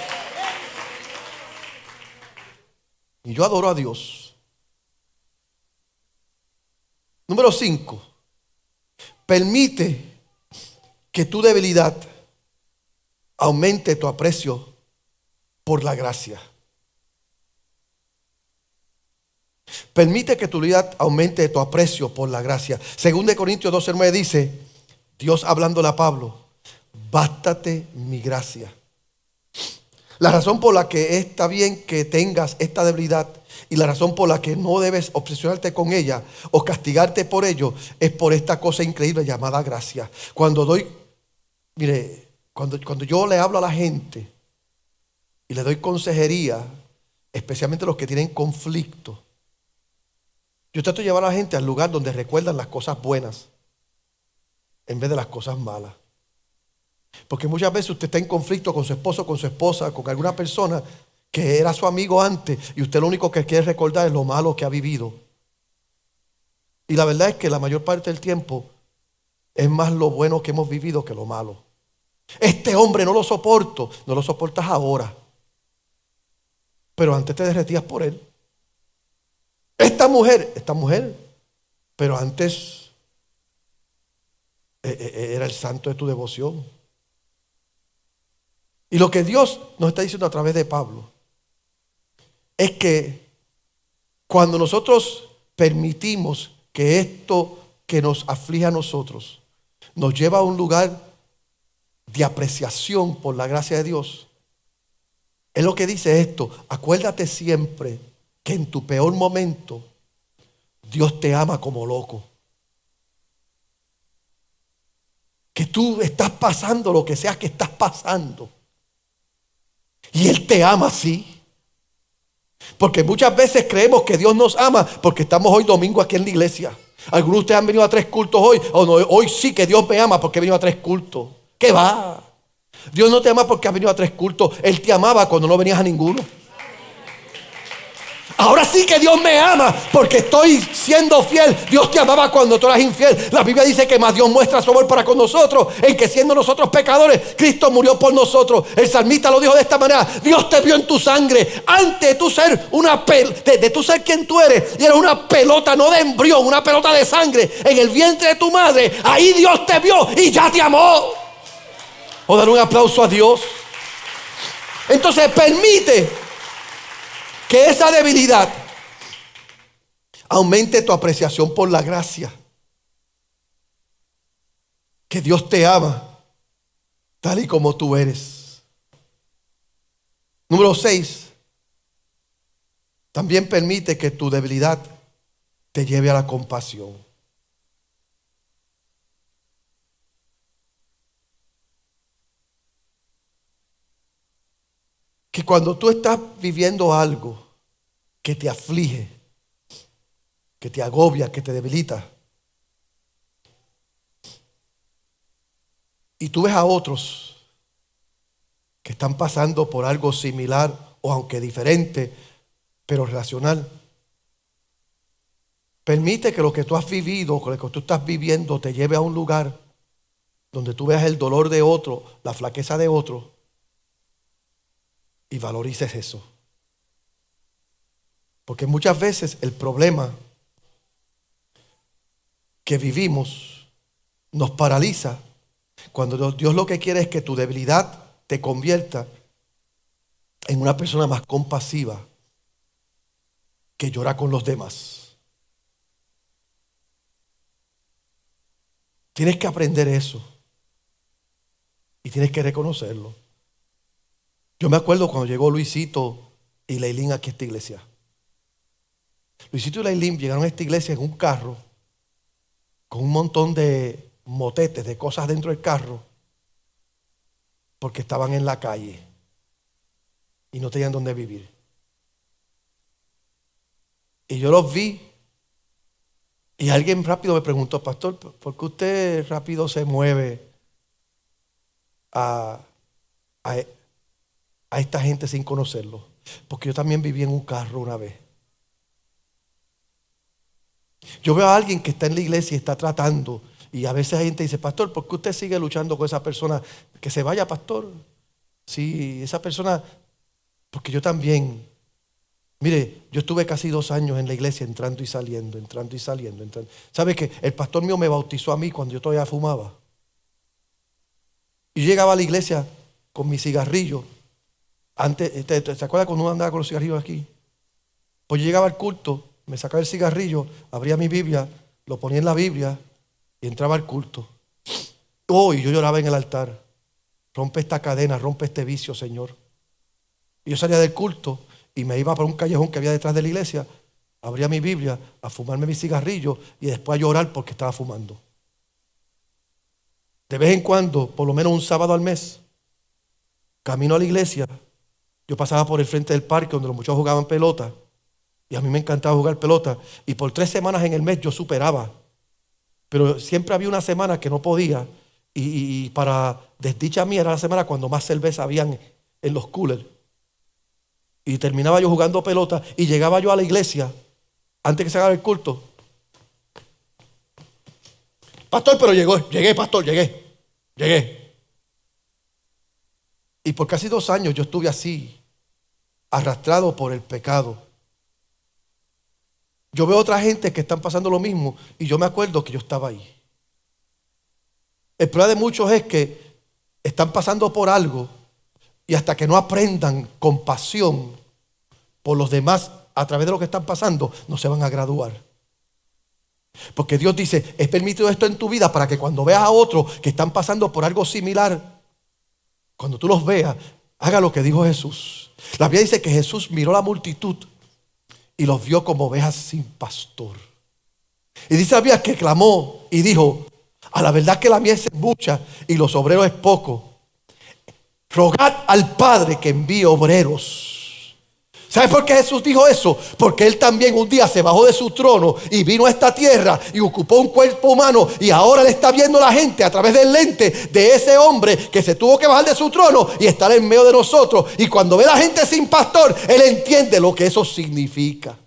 Y yo adoro a Dios. Número 5. Permite que tu debilidad aumente tu aprecio por la gracia. Permite que tu debilidad aumente tu aprecio por la gracia. Según de Corintios 12:9 dice, Dios hablándole a Pablo, bástate mi gracia. La razón por la que está bien que tengas esta debilidad y la razón por la que no debes obsesionarte con ella o castigarte por ello es por esta cosa increíble llamada gracia. Cuando yo le hablo a la gente y le doy consejería, especialmente a los que tienen conflicto, yo trato de llevar a la gente al lugar donde recuerdan las cosas buenas en vez de las cosas malas. Porque muchas veces usted está en conflicto con su esposo, con su esposa, con alguna persona que era su amigo antes y usted lo único que quiere recordar es lo malo que ha vivido. Y la verdad es que la mayor parte del tiempo es más lo bueno que hemos vivido que lo malo. Este hombre no lo soporto, no lo soportas ahora, pero antes te derretías por él. Esta mujer, pero antes era el santo de tu devoción. Y lo que Dios nos está diciendo a través de Pablo es que cuando nosotros permitimos que esto que nos aflige a nosotros nos lleva a un lugar de apreciación por la gracia de Dios, es lo que dice esto: acuérdate siempre que en tu peor momento Dios te ama como loco. Que tú estás pasando lo que sea que estás pasando y Él te ama así. Porque muchas veces creemos que Dios nos ama porque estamos hoy domingo aquí en la iglesia. Algunos de ustedes han venido a 3 cultos hoy. O no, hoy sí que Dios me ama porque he venido a 3 cultos. ¿Qué va? Dios no te ama porque has venido a 3 cultos. Él te amaba cuando no venías a ninguno. Ahora sí que Dios me ama porque estoy siendo fiel. Dios te amaba cuando tú eras infiel. La Biblia dice que más Dios muestra su amor para con nosotros en que siendo nosotros pecadores, Cristo murió por nosotros. El salmista lo dijo de esta manera: Dios te vio en tu sangre antes de tú ser de tú ser quien tú eres, y eres una pelota, no de embrión, una pelota de sangre en el vientre de tu madre. Ahí Dios te vio y ya te amó. O dar un aplauso a Dios. Entonces permite que esa debilidad aumente tu apreciación por la gracia. Que Dios te ama tal y como tú eres. Número 6. También permite que tu debilidad te lleve a la compasión. Que cuando tú estás viviendo algo que te aflige, que te agobia, que te debilita, y tú ves a otros que están pasando por algo similar o aunque diferente, pero relacional, permite que lo que tú has vivido, que lo que tú estás viviendo, te lleve a un lugar donde tú veas el dolor de otro, la flaqueza de otro, y valorices eso. Porque muchas veces el problema que vivimos nos paraliza cuando Dios lo que quiere es que tu debilidad te convierta en una persona más compasiva que llora con los demás. Tienes que aprender eso y tienes que reconocerlo. Yo me acuerdo cuando llegó Luisito y Leilín aquí a esta iglesia. Luisito y Leilín llegaron a esta iglesia en un carro con un montón de motetes, de cosas dentro del carro, porque estaban en la calle y no tenían dónde vivir. Y yo los vi y alguien rápido me preguntó: pastor, ¿por qué usted rápido se mueve a esta gente sin conocerlo? Porque yo también viví en un carro una vez. Yo veo a alguien que está en la iglesia y está tratando, y a veces hay gente que dice: pastor, ¿por qué usted sigue luchando con esa persona? Que se vaya, pastor. Sí, esa persona, porque yo también, mire, yo estuve casi 2 años en la iglesia entrando y saliendo. ¿Sabe que el pastor mío me bautizó a mí cuando yo todavía fumaba? Y yo llegaba a la iglesia con mi cigarrillo. Antes, ¿se acuerda cuando uno andaba con los cigarrillos aquí? Pues yo llegaba al culto, me sacaba el cigarrillo, abría mi Biblia, lo ponía en la Biblia y entraba al culto. Y yo lloraba en el altar: rompe esta cadena, rompe este vicio, Señor. Y yo salía del culto y me iba para un callejón que había detrás de la iglesia, abría mi Biblia, a fumarme mi cigarrillo y después a llorar porque estaba fumando. De vez en cuando, por lo menos un sábado al mes, camino a la iglesia, yo pasaba por el frente del parque donde los muchachos jugaban pelota, y a mí me encantaba jugar pelota, y por 3 semanas en el mes yo superaba, pero siempre había una semana que no podía, y para desdicha mía era la semana cuando más cerveza habían en los coolers, y terminaba yo jugando pelota y llegaba yo a la iglesia antes que se haga el culto: pastor, pero llegué, pastor, llegué. Y por casi 2 años yo estuve así, arrastrado por el pecado. Yo veo otra gente que están pasando lo mismo y yo me acuerdo que yo estaba ahí. El problema de muchos es que están pasando por algo y hasta que no aprendan compasión por los demás a través de lo que están pasando, no se van a graduar. Porque Dios dice, he permitido esto en tu vida para que cuando veas a otros que están pasando por algo similar, cuando tú los veas, haga lo que dijo Jesús. La Biblia dice que Jesús miró la multitud y los vio como ovejas sin pastor. Y dice la Biblia que clamó y dijo, a la verdad que la mies es mucha y los obreros es poco. Rogad al Padre que envíe obreros. ¿Sabe por qué Jesús dijo eso? Porque Él también un día se bajó de su trono y vino a esta tierra y ocupó un cuerpo humano, y ahora le está viendo la gente a través del lente de ese hombre que se tuvo que bajar de su trono y estar en medio de nosotros. Y cuando ve a la gente sin pastor, Él entiende lo que eso significa.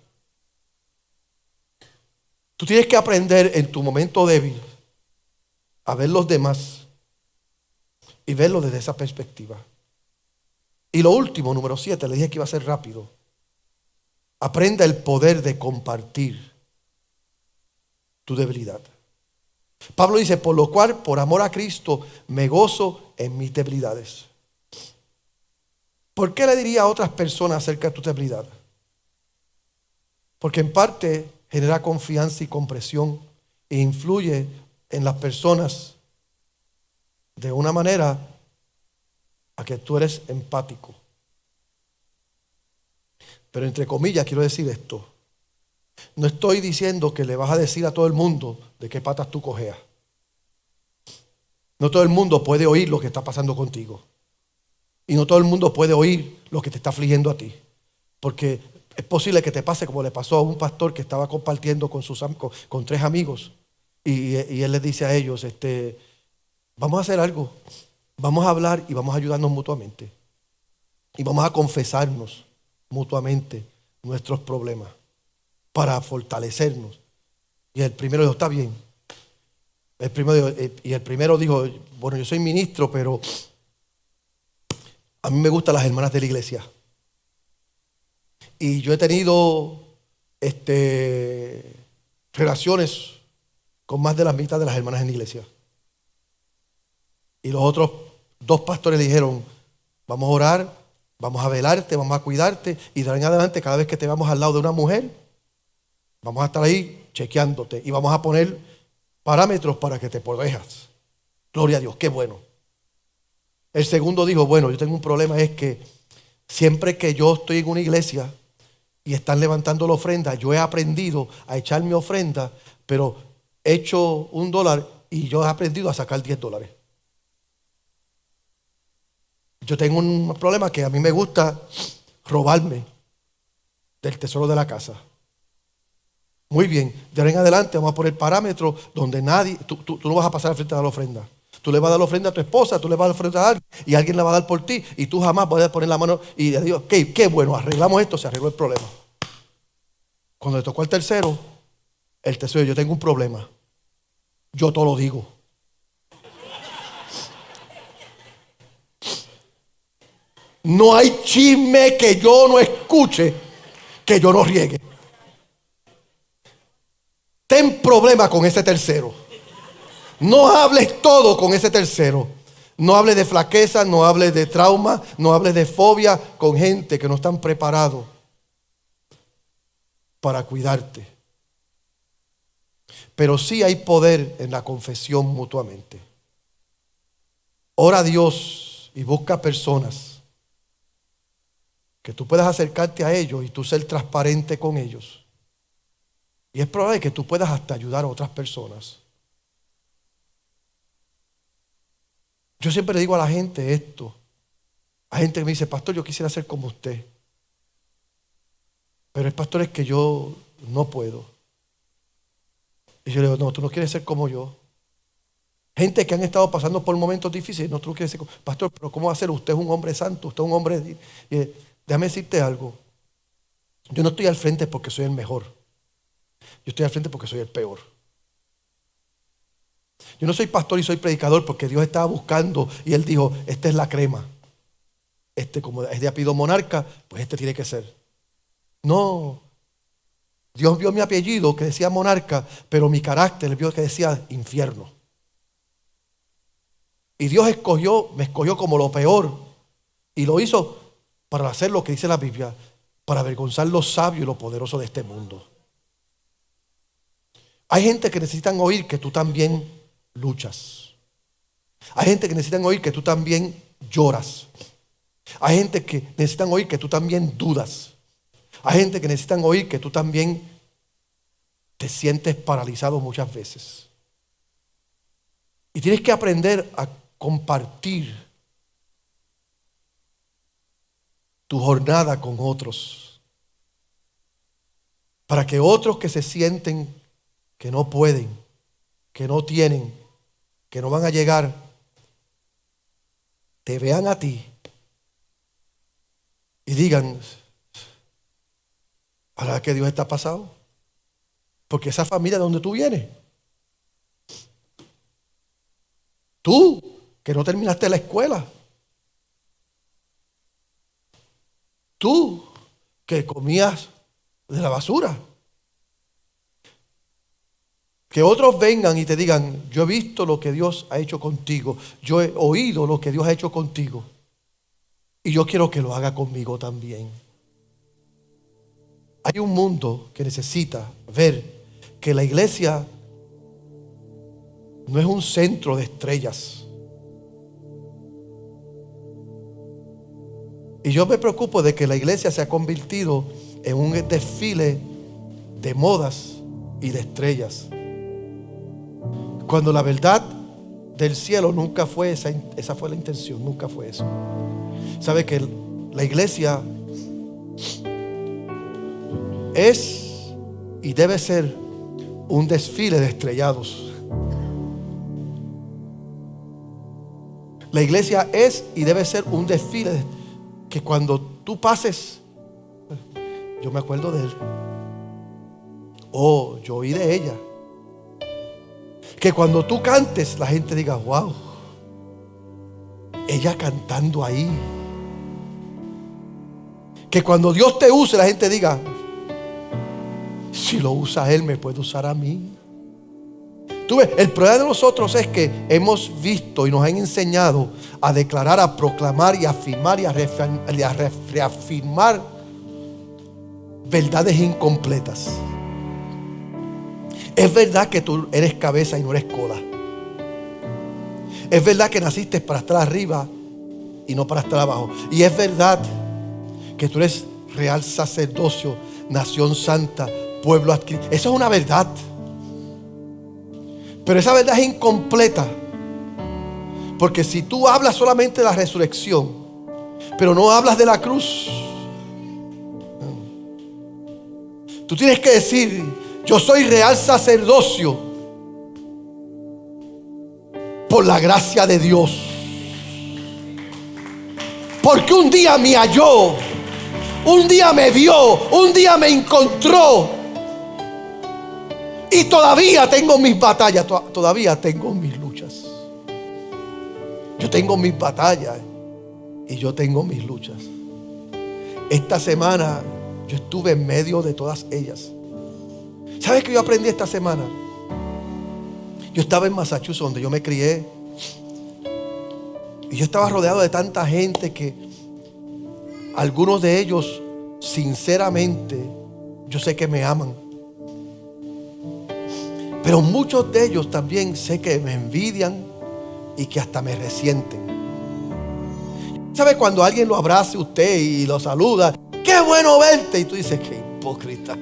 Tú tienes que aprender en tu momento débil a ver los demás y verlo desde esa perspectiva. Y lo último, número 7, le dije que iba a ser rápido. Aprenda el poder de compartir tu debilidad. Pablo dice, por lo cual, por amor a Cristo, me gozo en mis debilidades. ¿Por qué le diría a otras personas acerca de tu debilidad? Porque en parte genera confianza y comprensión e influye en las personas de una manera a que tú eres empático. Pero entre comillas quiero decir esto. No estoy diciendo que le vas a decir a todo el mundo de qué patas tú cojeas. No todo el mundo puede oír lo que está pasando contigo. Y no todo el mundo puede oír lo que te está afligiendo a ti. Porque es posible que te pase como le pasó a un pastor que estaba compartiendo con 3 amigos. Y él les dice a ellos, vamos a hacer algo. Vamos a hablar y vamos a ayudarnos mutuamente. Y vamos a confesarnos mutuamente nuestros problemas para fortalecernos. Y el primero dijo, está bien. El primero dijo, bueno, yo soy ministro, pero a mí me gustan las hermanas de la iglesia. Y yo he tenido relaciones con más de la mitad de las hermanas en la iglesia. Y los otros 2 pastores le dijeron, vamos a orar, vamos a velarte, vamos a cuidarte, y de ahí en adelante cada vez que te vamos al lado de una mujer, vamos a estar ahí chequeándote y vamos a poner parámetros para que te protejas. Gloria a Dios, qué bueno. El segundo dijo, bueno, yo tengo un problema, es que siempre que yo estoy en una iglesia y están levantando la ofrenda, yo he aprendido a echar mi ofrenda, pero echo $1 y yo he aprendido a sacar $10. Yo tengo un problema que a mí me gusta robarme del tesoro de la casa. Muy bien, de ahora en adelante vamos a poner parámetros donde nadie, tú no vas a pasar al frente de la ofrenda. Tú le vas a dar la ofrenda a tu esposa, tú le vas a dar la ofrenda a alguien y alguien la va a dar por ti y tú jamás vas a poner la mano y le digo, qué bueno, arreglamos esto, se arregló el problema. Cuando le tocó al tercero, el tercero, yo tengo un problema. Yo todo lo digo. No hay chisme que yo no escuche, que yo no riegue. Ten problema con ese tercero. No hables todo con ese tercero. No hables de flaqueza, no hables de trauma, no hables de fobia con gente que no están preparados para cuidarte. Pero sí hay poder en la confesión mutuamente. Ora a Dios y busca personas que tú puedas acercarte a ellos y tú ser transparente con ellos. Y es probable que tú puedas hasta ayudar a otras personas. Yo siempre le digo a la gente esto. A gente que me dice, pastor, yo quisiera ser como usted. Pero el pastor es que yo no puedo. Y yo le digo, no, tú no quieres ser como yo. Gente que han estado pasando por momentos difíciles, no, tú no quieres ser como... Pastor, pero ¿cómo va a ser? Usted es un hombre santo, usted es un hombre... Déjame decirte algo. Yo no estoy al frente porque soy el mejor. Yo estoy al frente porque soy el peor. Yo no soy pastor y soy predicador porque Dios estaba buscando y Él dijo, esta es la crema. Como es de apellido Monarca, pues tiene que ser. No. Dios vio mi apellido que decía Monarca, pero mi carácter vio que decía infierno. Y Dios me escogió como lo peor. Y lo hizo para hacer lo que dice la Biblia, para avergonzar lo sabio y lo poderoso de este mundo. Hay gente que necesitan oír que tú también luchas. Hay gente que necesitan oír que tú también lloras. Hay gente que necesitan oír que tú también dudas. Hay gente que necesitan oír que tú también te sientes paralizado muchas veces. Y tienes que aprender a compartir tu jornada con otros. Para que otros que se sienten que no pueden, que no tienen, que no van a llegar, te vean a ti y digan, ¿para qué Dios está pasado? Porque esa familia de donde tú vienes, tú que no terminaste la escuela, tú que comías de la basura, que otros vengan y te digan, yo he visto lo que Dios ha hecho contigo, yo he oído lo que Dios ha hecho contigo y yo quiero que lo haga conmigo también. Hay un mundo que necesita ver que la iglesia no es un centro de estrellas. Y yo me preocupo de que la iglesia se ha convertido en un desfile de modas y de estrellas, cuando la verdad del cielo nunca fue esa fue la intención, nunca fue eso. Sabe que la iglesia es y debe ser un desfile de estrellados. La iglesia es y debe ser un desfile que cuando tú pases, yo me acuerdo de él, yo oí de ella. Que cuando tú cantes, la gente diga, wow, ella cantando ahí. Que cuando Dios te use, la gente diga, si lo usa Él, me puede usar a mí. Tú ves, el problema de nosotros es que hemos visto y nos han enseñado a declarar, a proclamar y a afirmar y a reafirmar verdades incompletas. Es verdad que tú eres cabeza y no eres cola. Es verdad que naciste para estar arriba y no para estar abajo. Y es verdad que tú eres real sacerdocio, nación santa, pueblo adquirido. Eso es una verdad. Pero esa verdad es incompleta. Porque si tú hablas solamente de la resurrección, pero no hablas de la cruz, tú tienes que decir, yo soy real sacerdocio por la gracia de Dios. Porque un día me halló, un día me vio, un día me encontró. Y todavía tengo mis batallas, todavía tengo mis luchas. Yo tengo mis batallas y yo tengo mis luchas. Esta semana yo estuve en medio de todas ellas. ¿Sabes qué yo aprendí esta semana? Yo estaba en Massachusetts, donde yo me crié. Y yo estaba rodeado de tanta gente que algunos de ellos, sinceramente, yo sé que me aman. Pero muchos de ellos también sé que me envidian y que hasta me resienten. ¿Sabe cuando alguien lo abraza a usted y lo saluda? ¡Qué bueno verte! Y tú dices, qué hipócrita.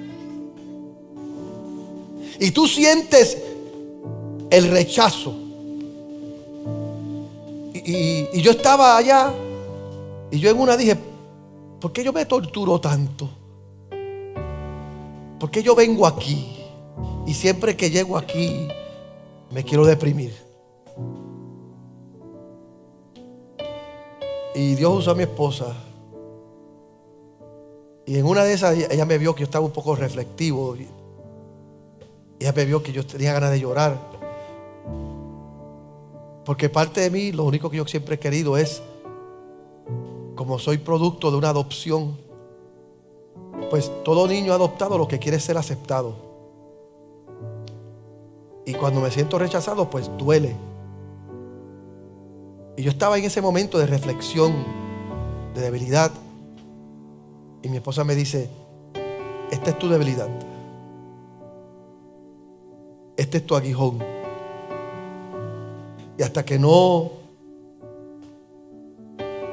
Y tú sientes el rechazo. Y yo estaba allá y yo en una dije, ¿por qué yo me torturo tanto? ¿Por qué yo vengo aquí? Y siempre que llego aquí me quiero deprimir. Y Dios usó a mi esposa. Y en una de esas ella me vio que yo estaba un poco reflectivo. Ella me vio que yo tenía ganas de llorar. Porque parte de mí, lo único que yo siempre he querido es, como soy producto de una adopción, pues todo niño adoptado lo que quiere es ser aceptado. Y cuando me siento rechazado, pues duele. Y yo estaba en ese momento de reflexión, de debilidad. Y mi esposa me dice, esta es tu debilidad. este es tu aguijón. Y hasta que no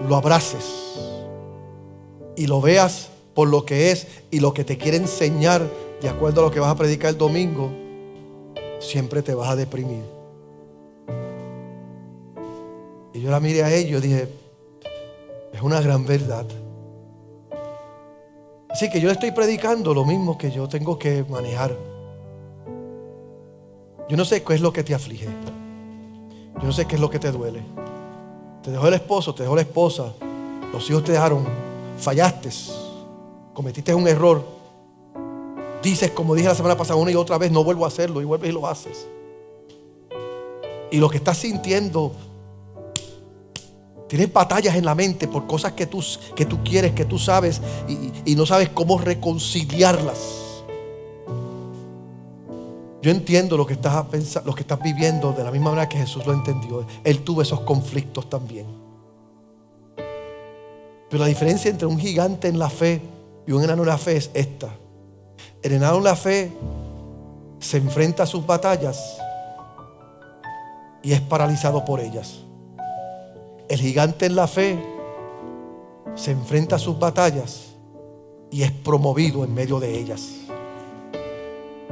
lo abraces y lo veas por lo que es y lo que te quiere enseñar de acuerdo a lo que vas a predicar el domingo, siempre te vas a deprimir. Y yo la miré a ellos y dije, es una gran verdad. Así que yo le estoy predicando lo mismo que yo tengo que manejar. Yo no sé qué es lo que te aflige. Yo no sé qué es lo que te duele. Te dejó el esposo, te dejó la esposa, los hijos te dejaron, fallaste, cometiste un error. Dices, como dije la semana pasada, una y otra vez, no vuelvo a hacerlo, y vuelves y lo haces. Y lo que estás sintiendo, tienes batallas en la mente por cosas que tú quieres, que tú sabes, y no sabes cómo reconciliarlas. Yo entiendo lo que estás pensando, lo que estás viviendo de la misma manera que Jesús lo entendió. Él tuvo esos conflictos también. Pero la diferencia entre un gigante en la fe y un enano en la fe es esta. El enano en la fe se enfrenta a sus batallas y es paralizado por ellas. El gigante en la fe se enfrenta a sus batallas y es promovido en medio de ellas.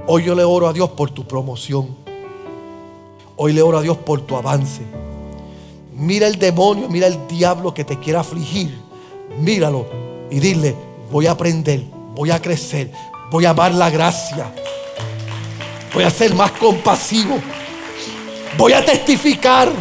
Hoy yo le oro a Dios por tu promoción. Hoy le oro a Dios por tu avance. Mira el demonio, mira el diablo que te quiera afligir. Míralo y dile, voy a aprender, voy a crecer, voy a amar la gracia, voy a ser más compasivo, voy a testificar.